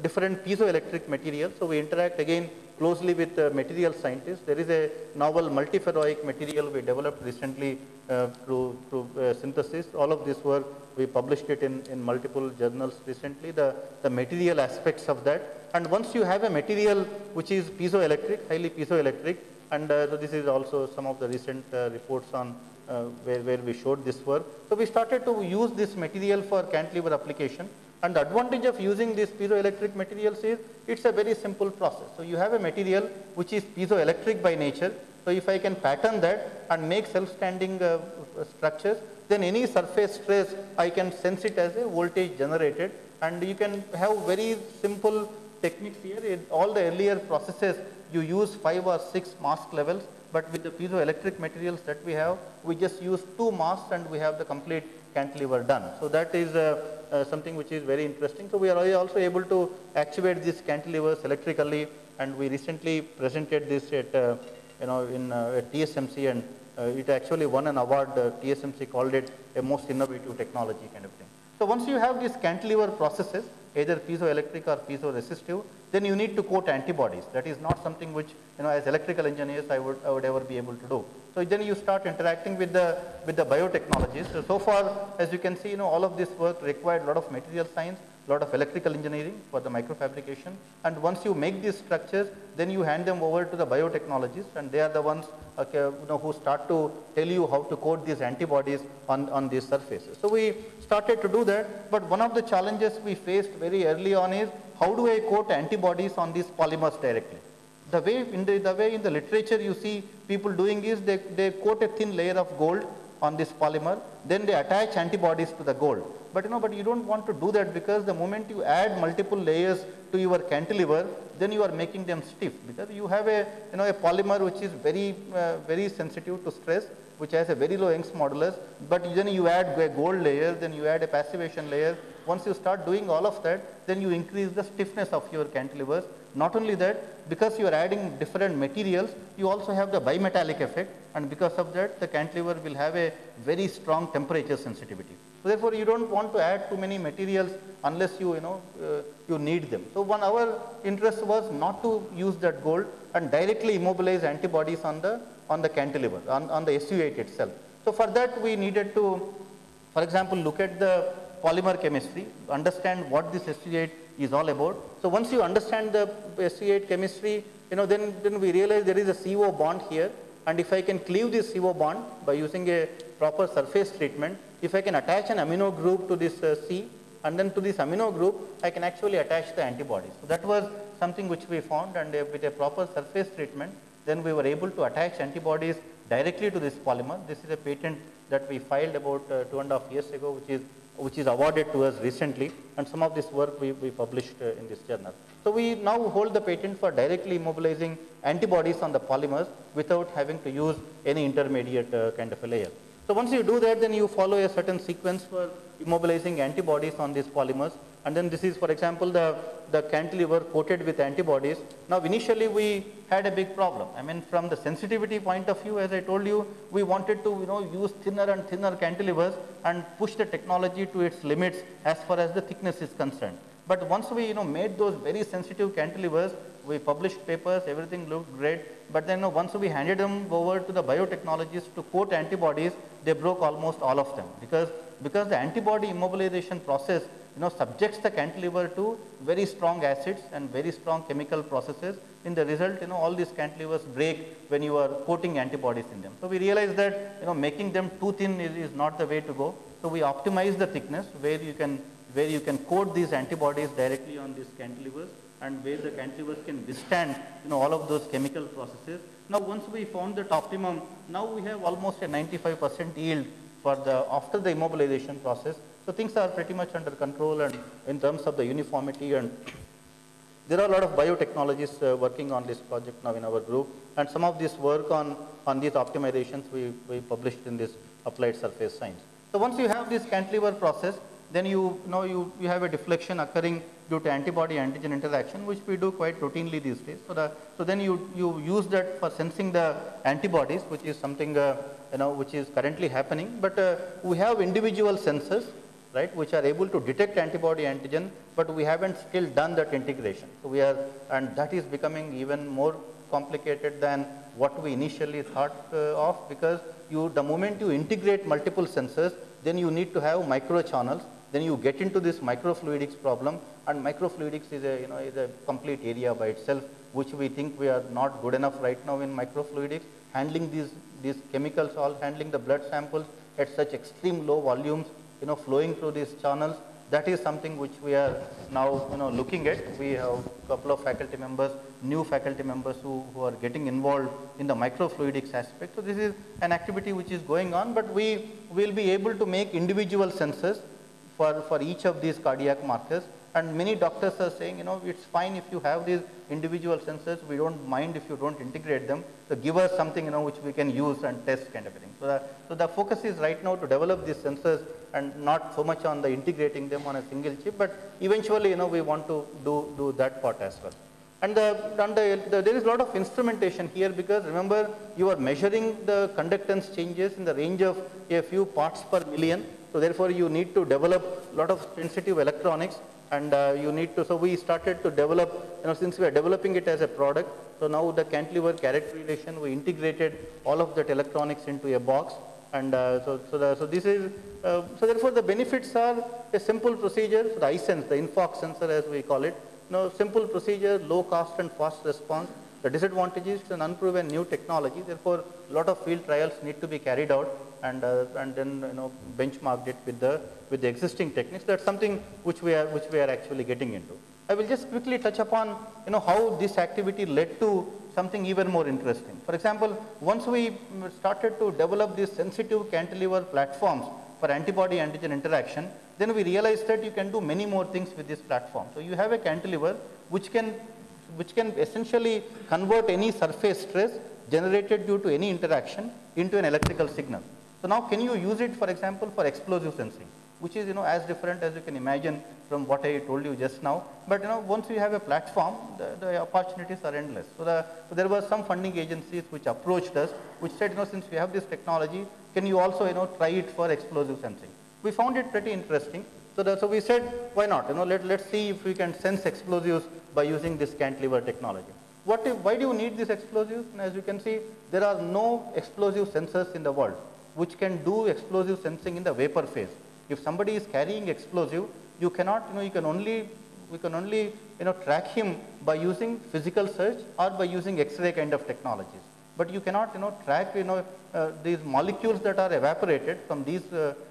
different piezoelectric materials. So we interact again closely with material scientists. There is a novel multiferroic material we developed recently through synthesis. All of this work, we published it in multiple journals recently, the material aspects of that. And once you have a material which is piezoelectric, highly piezoelectric, and so this is also some of the recent reports on where we showed this work. So we started to use this material for cantilever application. And the advantage of using these piezoelectric materials is it's a very simple process. So you have a material which is piezoelectric by nature. So if I can pattern that and make self-standing structures, then any surface stress, I can sense it as a voltage generated. And you can have very simple techniques here. In all the earlier processes, you use 5 or 6 mask levels. But with the piezoelectric materials that we have, we just use 2 masks and we have the complete cantilever done. So that is something which is very interesting. So we are also able to actuate these cantilevers electrically, and we recently presented this at at TSMC, and it actually won an award. TSMC called it a most innovative technology kind of thing. So once you have these cantilever processes, either piezoelectric or piezoresistive, then you need to coat antibodies. That is not something which, as electrical engineers, I would ever be able to do. So then you start interacting with the biotechnologies. So far, as you can see, all of this work required a lot of material science, a lot of electrical engineering for the microfabrication. And once you make these structures, then you hand them over to the biotechnologists, and they are the ones who start to tell you how to coat these antibodies on these surfaces. So we started to do that, but one of the challenges we faced very early on is, how do I coat antibodies on these polymers directly? The way in the literature you see people doing is they coat a thin layer of gold on this polymer, then they attach antibodies to the gold. but but you don't want to do that, because the moment you add multiple layers to your cantilever, then you are making them stiff, because you have a a polymer which is very sensitive to stress, which has a very low Young's modulus, but then you add a gold layer, then you add a passivation layer. Once you start doing all of that, then you increase the stiffness of your cantilevers. Not only that, because you are adding different materials, you also have the bimetallic effect, and because of that, the cantilever will have a very strong temperature sensitivity. So therefore, you don't want to add too many materials unless you you need them. So our interest was not to use that gold and directly immobilize antibodies on the cantilever, on the SU8 itself. So for that, we needed to, for example, look at the polymer chemistry, understand what this SU8 is all about. So once you understand the SU8 chemistry, then we realize there is a CO bond here, and if I can cleave this CO bond by using a proper surface treatment, if I can attach an amino group to this C, and then to this amino group, I can actually attach the antibodies. So that was something which we found, and with a proper surface treatment, then we were able to attach antibodies directly to this polymer. This is a patent that we filed about 2.5 years ago, which is awarded to us recently, and some of this work we published in this journal. So we now hold the patent for directly immobilizing antibodies on the polymers without having to use any intermediate kind of a layer. So once you do that, then you follow a certain sequence for immobilizing antibodies on these polymers, and then this is, for example, the cantilever coated with antibodies. Now initially we had a big problem. I mean, from the sensitivity point of view, as I told you, we wanted to use thinner and thinner cantilevers and push the technology to its limits as far as the thickness is concerned. But once we made those very sensitive cantilevers, we published papers, everything looked great, but then once we handed them over to the biotechnologists to coat antibodies, they broke almost all of them, because the antibody immobilization process subjects the cantilever to very strong acids and very strong chemical processes. In the result, all these cantilevers break when you are coating antibodies in them. So we realized that making them too thin is not the way to go. So we optimize the thickness where you can coat these antibodies directly on these cantilevers, and where the cantilevers can withstand all of those chemical processes. Now once we found that optimum, now we have almost a 95% yield for after the immobilization process. So things are pretty much under control, and in terms of the uniformity, and there are a lot of biotechnologists working on this project now in our group, and some of this work on these optimizations we published in this Applied Surface Science. So once you have this cantilever process, then you have a deflection occurring due to antibody antigen interaction, which we do quite routinely these days. So then you use that for sensing the antibodies, which is something which is currently happening. But we have individual sensors, right, which are able to detect antibody antigen, but we haven't still done that integration. So and that is becoming even more complicated than what we initially thought of, because the moment you integrate multiple sensors, then you need to have microchannels. Then you get into this microfluidics problem, and microfluidics is a complete area by itself, which we think we are not good enough right now in microfluidics, handling these chemicals, handling the blood samples at such extreme low volumes, flowing through these channels. That is something which we are now looking at. We have a couple of faculty members, new faculty members who are getting involved in the microfluidics aspect. So this is an activity which is going on, but we will be able to make individual sensors for each of these cardiac markers. And many doctors are saying, it's fine if you have these individual sensors, we don't mind if you don't integrate them. So give us something, which we can use and test, kind of thing. So the focus is right now to develop these sensors, and not so much on the integrating them on a single chip, but eventually, we want to do that part as well. And there is a lot of instrumentation here, because remember, you are measuring the conductance changes in the range of a few parts per million. So therefore, you need to develop a lot of sensitive electronics, and so we started to develop, since we are developing it as a product, so now the cantilever characterization, we integrated all of that electronics into a box, and so therefore the benefits are a simple procedure, the iSense, the Infox sensor as we call it, simple procedure, low cost and fast response. The disadvantage is it's an unproven new technology, therefore a lot of field trials need to be carried out, and then benchmarked it with the existing techniques. That's something which we are actually getting into. I will just quickly touch upon how this activity led to something even more interesting. For example, once we started to develop these sensitive cantilever platforms for antibody antigen interaction, then we realized that you can do many more things with this platform. So you have a cantilever which can essentially convert any surface stress generated due to any interaction into an electrical signal. So now can you use it, for example, for explosive sensing, which is as different as you can imagine from what I told you just now. But once you have a platform, the opportunities are endless. So there were some funding agencies which approached us, which said, since we have this technology, can you also try it for explosive sensing? We found it pretty interesting. So we said, why not? Let's see if we can sense explosives by using this cantilever technology. Why do you need these explosives? And as you can see, there are no explosive sensors in the world which can do explosive sensing in the vapor phase. If somebody is carrying explosive, you cannot, we can only track him by using physical search or by using X-ray kind of technologies. But you cannot, track, these molecules that are evaporated from these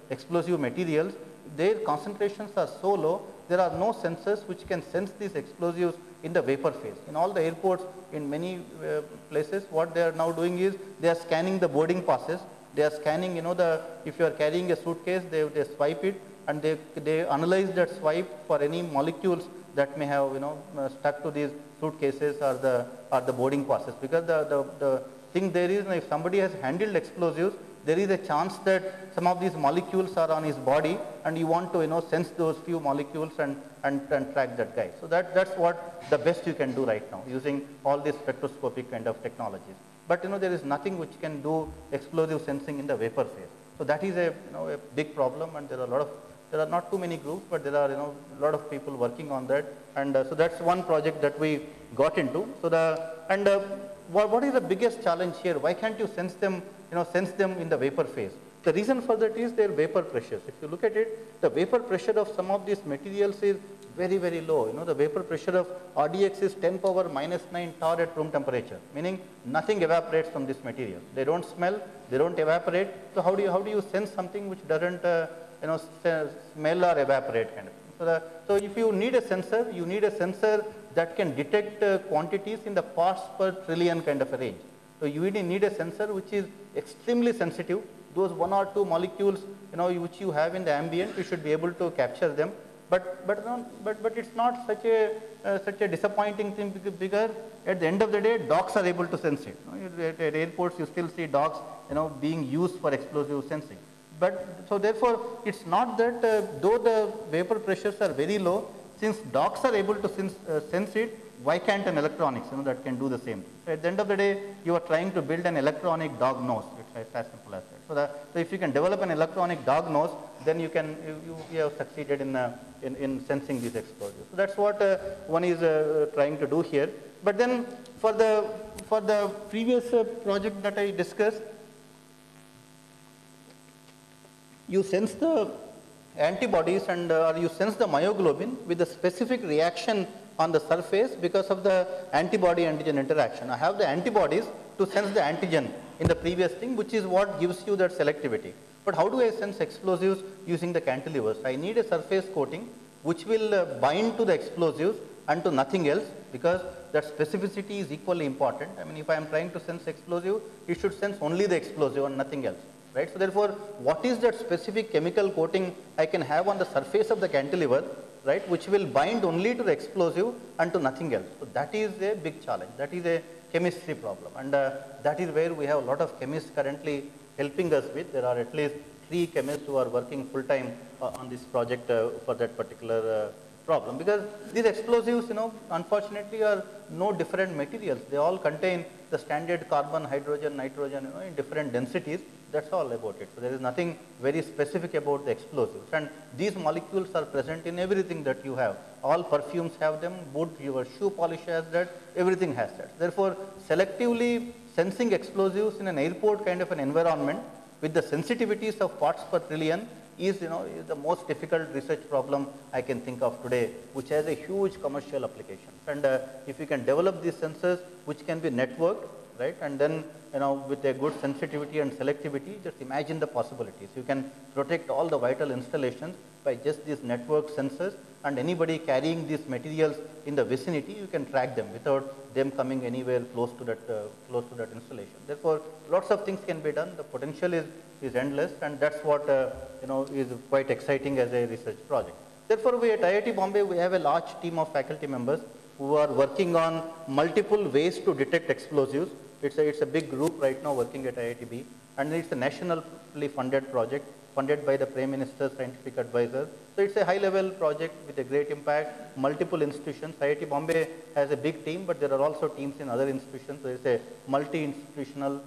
explosive materials. Their concentrations are so low, there are no sensors which can sense these explosives in the vapor phase. In all the airports, in many places, what they are now doing is they are scanning the boarding passes. They are scanning, if you are carrying a suitcase, they swipe it and they analyze that swipe for any molecules that may have, stuck to these suitcases or the boarding passes. Because the thing there is, if somebody has handled explosives, there is a chance that some of these molecules are on his body, and you want to sense those few molecules and track that guy. So that's what the best you can do right now, using all these spectroscopic kind of technologies. But there is nothing which can do explosive sensing in the vapor phase. So that is a big problem, and there are not too many groups, but there are a lot of people working on that, and so that's one project that we got into. So what is the biggest challenge here? Why can't you sense them in the vapor phase? The reason for that is their vapor pressures. If you look at it, the vapor pressure of some of these materials is very, very low. The vapor pressure of RDX is 10 power minus 9 torr at room temperature, meaning nothing evaporates from this material. They don't smell, they don't evaporate. So how do you sense something which doesn't smell or evaporate kind of thing? So if you need a sensor, you need a sensor that can detect quantities in the parts per trillion kind of a range. So you need a sensor which is extremely sensitive. Those 1 or 2 molecules, which you have in the ambient, you should be able to capture them. But it's not such a disappointing thing, because at the end of the day, dogs are able to sense it. At airports, you still see dogs, being used for explosive sensing. But so therefore, it's not that though the vapor pressures are very low, since dogs are able to sense it, why can't an electronics that can do the same? So at the end of the day, you are trying to build an electronic dog nose. It's as simple as that. So if you can develop an electronic dog nose, then you have succeeded in sensing these explosives. So that's what one is trying to do here. But then for the previous project that I discussed, you sense the antibodies and or you sense the myoglobin with a specific reaction on the surface because of the antibody-antigen interaction. I have the antibodies to sense the antigen in the previous thing, which is what gives you that selectivity. But how do I sense explosives using the cantilevers? I need a surface coating which will bind to the explosives and to nothing else, because that specificity is equally important. I mean, if I am trying to sense explosive, it should sense only the explosive and nothing else. Right? So therefore, what is that specific chemical coating I can have on the surface of the cantilever, right, which will bind only to the explosive and to nothing else? So that is a big challenge. That is a chemistry problem, and that is where we have a lot of chemists currently helping us with. There are at least 3 chemists who are working full time on this project for that particular problem, because these explosives, unfortunately are no different materials. They all contain the standard carbon, hydrogen, nitrogen, in different densities. That's all about it. So there is nothing very specific about the explosives, and these molecules are present in everything that you have. All perfumes have them, wood, your shoe polish has that, everything has that. Therefore, selectively sensing explosives in an airport kind of an environment with the sensitivities of parts per trillion is the most difficult research problem I can think of today, which has a huge commercial application. And if you can develop these sensors which can be networked, right? And then, with a good sensitivity and selectivity, just imagine the possibilities. You can protect all the vital installations by just these network sensors, and anybody carrying these materials in the vicinity, you can track them without them coming anywhere close to that installation. Therefore, lots of things can be done. The potential is endless, and that's what is quite exciting as a research project. Therefore, we at IIT Bombay, we have a large team of faculty members who are working on multiple ways to detect explosives. It's a big group right now working at IITB, and it's a nationally funded project, funded by the Prime Minister's scientific advisor. So it's a high-level project with a great impact, multiple institutions. IIT Bombay has a big team, but there are also teams in other institutions. So it's a multi-institutional,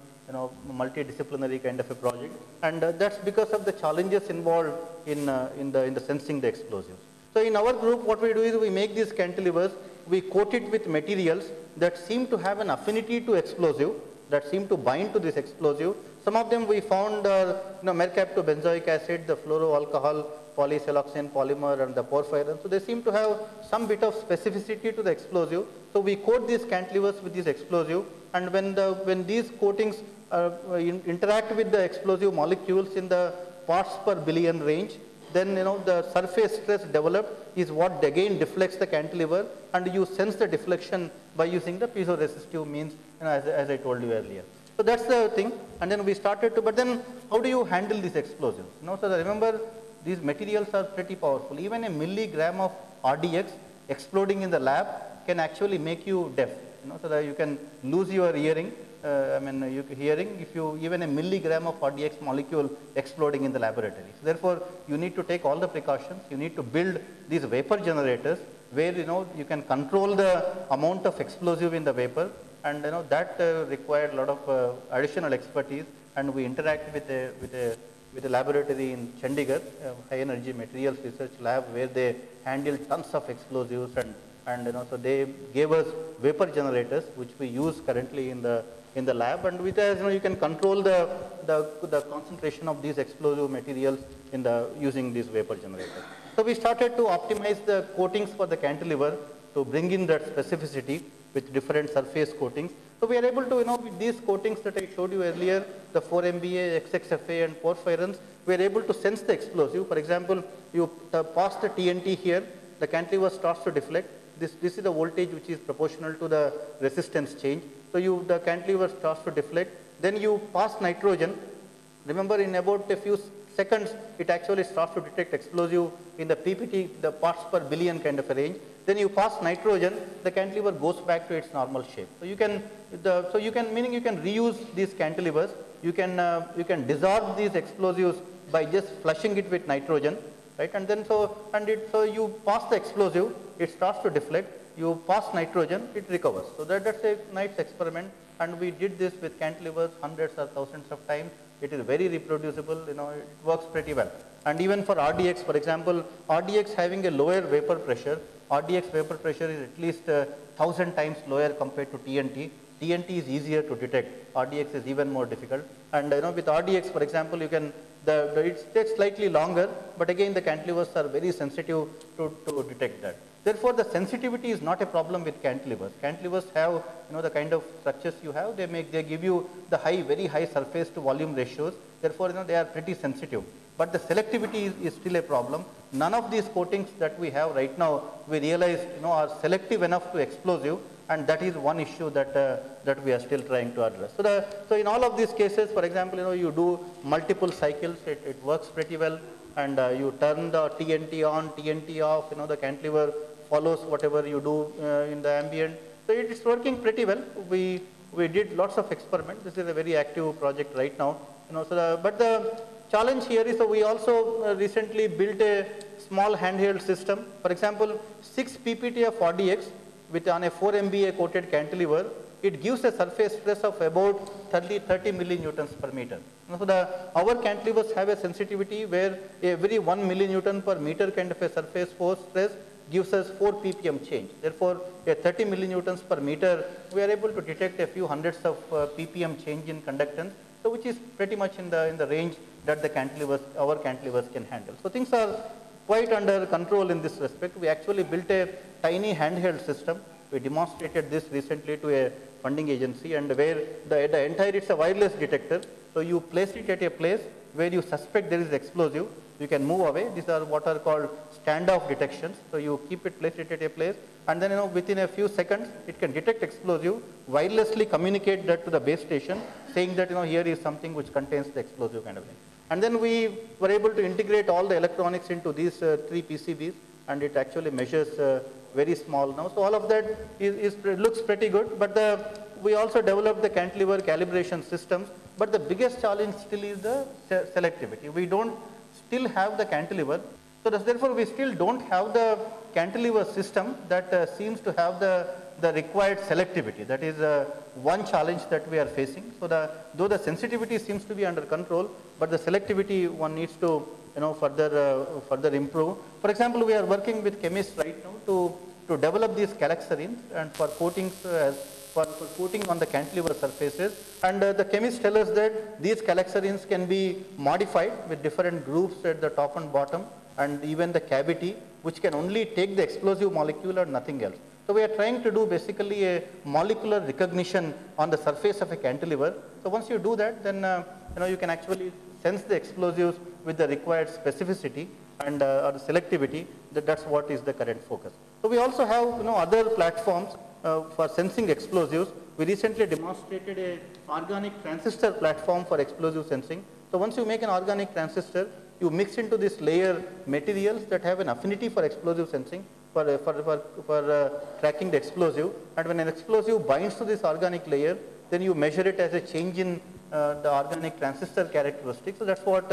multidisciplinary kind of a project, and that's because of the challenges involved in the sensing the explosives. So in our group, what we do is we make these cantilevers, we coat it with materials that seem to have an affinity to explosive, that seem to bind to this explosive. Some of them we found mercaptobenzoic acid, the fluoroalcohol, polysiloxane polymer, and the porphyrin. So they seem to have some bit of specificity to the explosive. So we coat these cantilevers with this explosive, and when these coatings interact with the explosive molecules in the parts per billion range, then the surface stress developed is what again deflects the cantilever, and you sense the deflection by using the piezoresistive means, as I told you earlier. So that's the thing. And then we started to, but then how do you handle these explosives? So remember, these materials are pretty powerful. Even a milligram of RDX exploding in the lab can actually make you deaf. So that you can lose your hearing. Hearing if you even a milligram of RDX molecule exploding in the laboratory. So therefore, you need to take all the precautions. You need to build these vapor generators where you can control the amount of explosive in the vapor, and that required a lot of additional expertise. And we interact with a laboratory in Chandigarh, high energy materials research lab, where they handle tons of explosives, and so they gave us vapor generators, which we use currently in the lab, and with you can control the concentration of these explosive materials using these vapor generators. So we started to optimize the coatings for the cantilever to bring in that specificity with different surface coatings. So we are able to, with these coatings that I showed you earlier, the 4-MBA, XXFA, and porphyrins, we are able to sense the explosive. For example, you pass the TNT here, the cantilever starts to deflect. This is the voltage which is proportional to the resistance change. So the cantilever starts to deflect. Then you pass nitrogen. Remember, in about a few seconds, it actually starts to detect explosive in the PPT, the parts per billion kind of a range. Then you pass nitrogen, the cantilever goes back to its normal shape. So you can reuse these cantilevers. You can dissolve these explosives by just flushing it with nitrogen. Right, and then so you pass the explosive, it starts to deflect. You pass nitrogen, it recovers. So that's a nice experiment, and we did this with cantilevers hundreds or thousands of times. It is very reproducible. It works pretty well. And even for RDX, for example, RDX having a lower vapor pressure. RDX vapor pressure is at least 1,000 times lower compared to TNT. TNT is easier to detect. RDX is even more difficult. And with RDX, for example, you can it takes slightly longer, but again the cantilevers are very sensitive to detect that. Therefore, the sensitivity is not a problem with cantilevers. Cantilevers have the kind of structures you have. They give you the very high surface to volume ratios. Therefore, they are pretty sensitive. But the selectivity is still a problem. None of these coatings that we have right now, we realize are selective enough to explosive, and that is one issue that we are still trying to address. So in all of these cases, for example, you do multiple cycles, it works pretty well, and you turn the TNT on, TNT off, the cantilever follows whatever you do in the ambient. So it is working pretty well. We did lots of experiments. This is a very active project right now. But the challenge here is we also recently built a small handheld system. For example, 6 PPT of RDX on a 4 MBA coated cantilever, it gives a surface stress of about 30 millinewtons per meter. So our cantilevers have a sensitivity where every 1 millinewton per meter kind of a surface force stress gives us 4 ppm change. Therefore, a 30 millinewtons per meter, we are able to detect a few hundreds of ppm change in conductance, so which is pretty much in the range that our cantilevers can handle. So things are quite under control in this respect. We actually built a tiny handheld system. We demonstrated this recently to a funding agency, and where the entire, it's a wireless detector. So you place it at a place where you suspect there is explosive. You can move away. These are what are called standoff detections. So you keep it, place it at a place, and then within a few seconds it can detect explosive, wirelessly communicate that to the base station, saying that here is something which contains the explosive kind of thing. And then we were able to integrate all the electronics into these 3 PCBs, and it actually measures very small now. So all of that looks pretty good, but we also developed the cantilever calibration systems, but the biggest challenge still is the selectivity. We don't still have the cantilever, so therefore we still don't have the cantilever system that seems to have the required selectivity. That is one challenge that we are facing. So though the sensitivity seems to be under control, but the selectivity one needs to further improve. For example, we are working with chemists right now to develop these calaxarines and for coatings for coating on the cantilever surfaces, and the chemists tell us that these calaxarines can be modified with different groups at the top and bottom, and even the cavity, which can only take the explosive molecule or nothing else. So we are trying to do basically a molecular recognition on the surface of a cantilever. So once you do that, then you can actually sense the explosives with the required specificity and or the selectivity. That's what is the current focus. So we also have other platforms for sensing explosives. We recently demonstrated a organic transistor platform for explosive sensing. So once you make an organic transistor, you mix into this layer materials that have an affinity for explosive sensing, for tracking the explosive, and when an explosive binds to this organic layer, then you measure it as a change in the organic transistor characteristics. So that's what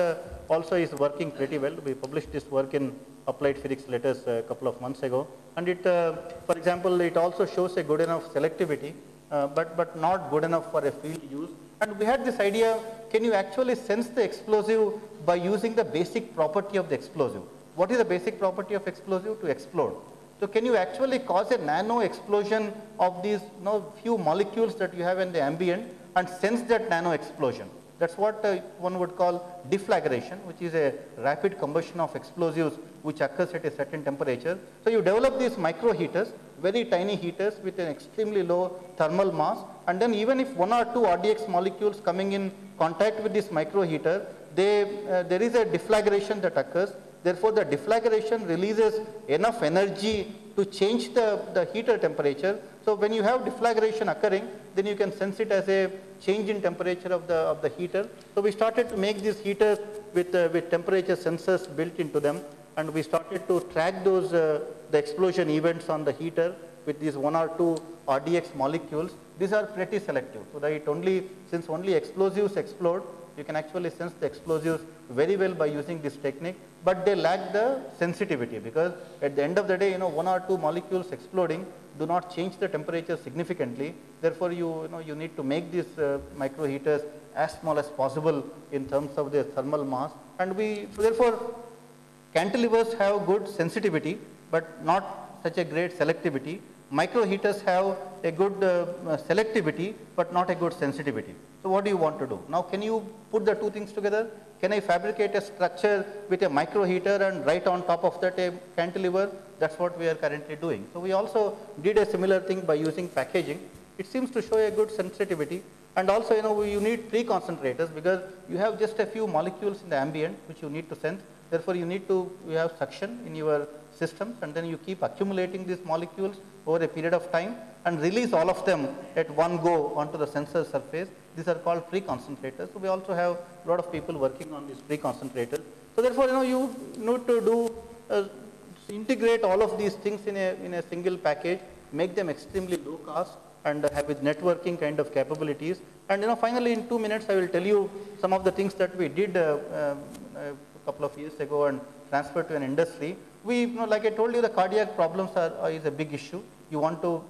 also is working pretty well. We published this work in Applied Physics Letters a couple of months ago, and it, for example, it also shows a good enough selectivity, but not good enough for a field use. And we had this idea: can you actually sense the explosive by using the basic property of the explosive? What is the basic property of explosive? To explode. So can you actually cause a nano explosion of these few molecules that you have in the ambient and sense that nano explosion? That's what one would call deflagration, which is a rapid combustion of explosives which occurs at a certain temperature. So you develop these micro heaters, very tiny heaters with an extremely low thermal mass, and then even if 1 or 2 RDX molecules coming in contact with this micro heater, there is a deflagration that occurs. Therefore, the deflagration releases enough energy to change the heater temperature. So when you have deflagration occurring, then you can sense it as a change in temperature of the heater. So we started to make these heaters with temperature sensors built into them, and we started to track those the explosion events on the heater with these 1 or 2 RDX molecules. These are pretty selective, so that since only explosives explode, you can actually sense the explosives very well by using this technique, but they lack the sensitivity, because at the end of the day, 1 or 2 molecules exploding do not change the temperature significantly. Therefore, you need to make these micro heaters as small as possible in terms of their thermal mass, and therefore cantilevers have good sensitivity, but not such a great selectivity. Micro heaters have a good selectivity, but not a good sensitivity. So what do you want to do? Now, can you put the two things together? Can I fabricate a structure with a micro heater and right on top of that a cantilever? That's what we are currently doing. So we also did a similar thing by using packaging. It seems to show a good sensitivity, and also you need pre-concentrators, because you have just a few molecules in the ambient which you need to sense. Therefore, you have suction in your systems, and then you keep accumulating these molecules over a period of time and release all of them at one go onto the sensor surface. These are called pre-concentrators. So we also have a lot of people working on these pre-concentrators. So therefore, you need to integrate all of these things in a single package, make them extremely low cost, and have with networking kind of capabilities. And finally, in 2 minutes, I will tell you some of the things that we did a couple of years ago and transferred to an industry. Like I told you, the cardiac problems is a big issue. You want to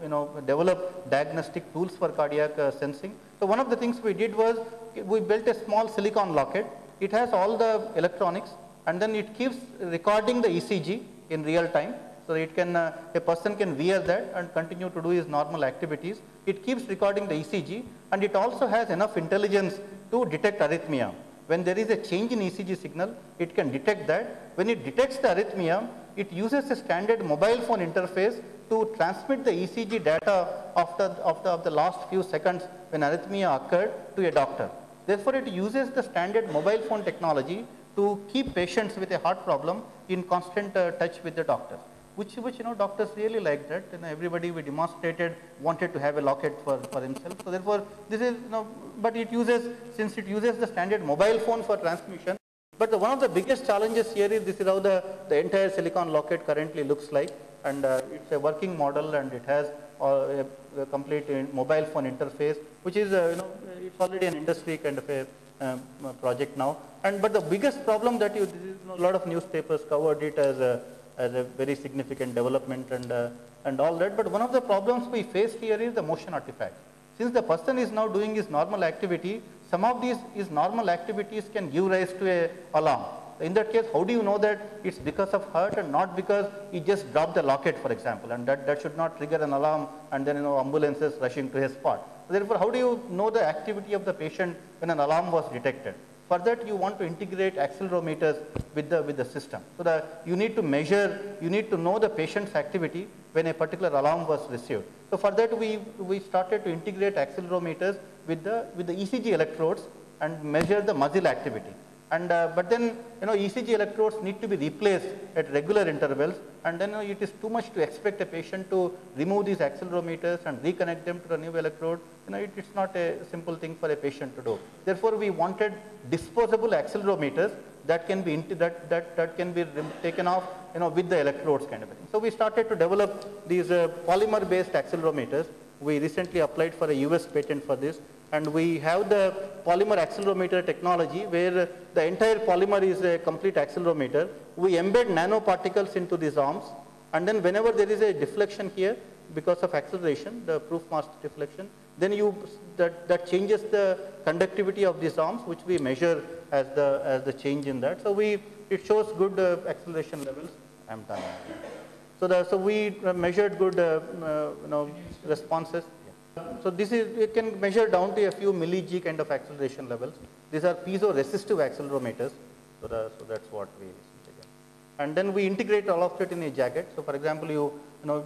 develop diagnostic tools for cardiac sensing. So one of the things we did was we built a small silicon locket. It has all the electronics, and then it keeps recording the ECG in real time. So it can a person can wear that and continue to do his normal activities. It keeps recording the ECG, and it also has enough intelligence to detect arrhythmia. When there is a change in ECG signal, it can detect that. When it detects the arrhythmia, it uses a standard mobile phone interface to transmit the ECG data of the last few seconds when arrhythmia occurred to a doctor. Therefore, it uses the standard mobile phone technology to keep patients with a heart problem in constant touch with the doctor, which doctors really like that. Everybody we demonstrated wanted to have a locket for himself. So therefore, this is but it uses, since it uses the standard mobile phone for transmission. But one of the biggest challenges here is this is how the entire silicon locket currently looks like, and it's a working model, and it has a complete mobile phone interface, which is it's already an industry kind of a project now. But the biggest problem that a lot of newspapers covered it as a very significant development and all that. But one of the problems we faced here is the motion artifact. Since the person is now doing his normal activity, some of his normal activities can give rise to a alarm. In that case, how do you know that it's because of heart and not because he just dropped the locket, for example, and that should not trigger an alarm and then ambulances rushing to his spot. Therefore, how do you know the activity of the patient when an alarm was detected? For that, you want to integrate accelerometers with the system. So that you need to measure, you need to know the patient's activity when a particular alarm was received. So for that, we started to integrate accelerometers with the ECG electrodes and measure the muscle activity. But then ECG electrodes need to be replaced at regular intervals, and then it is too much to expect a patient to remove these accelerometers and reconnect them to the new electrode. It's not a simple thing for a patient to do. Therefore, we wanted disposable accelerometers that can be taken off with the electrodes kind of a thing. So we started to develop these polymer based accelerometers. We recently applied for a US patent for this, and we have the polymer accelerometer technology where the entire polymer is a complete accelerometer. We embed nanoparticles into these arms, and then whenever there is a deflection here because of acceleration, the proof mass deflection, then that changes the conductivity of these arms, which we measure as the change in that. So it shows good acceleration levels. I'm done. So we measured good responses. So this is, it can measure down to a few milli-G kind of acceleration levels. These are piezo-resistive accelerometers. So that's what we did. And then we integrate all of it in a jacket. So for example,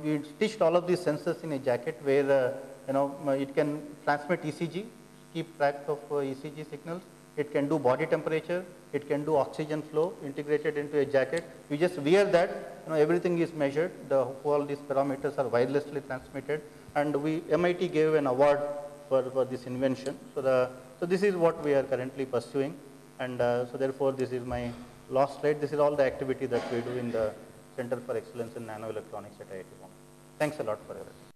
we stitched all of these sensors in a jacket where it can transmit ECG, keep track of ECG signals. It can do body temperature. It can do oxygen flow integrated into a jacket. You just wear that. Everything is measured. All these parameters are wirelessly transmitted. And MIT gave an award for this invention. So this is what we are currently pursuing. And so therefore, this is my last slide. This is all the activity that we do in the Center for Excellence in Nanoelectronics at IIT Bombay. Thanks a lot for everything.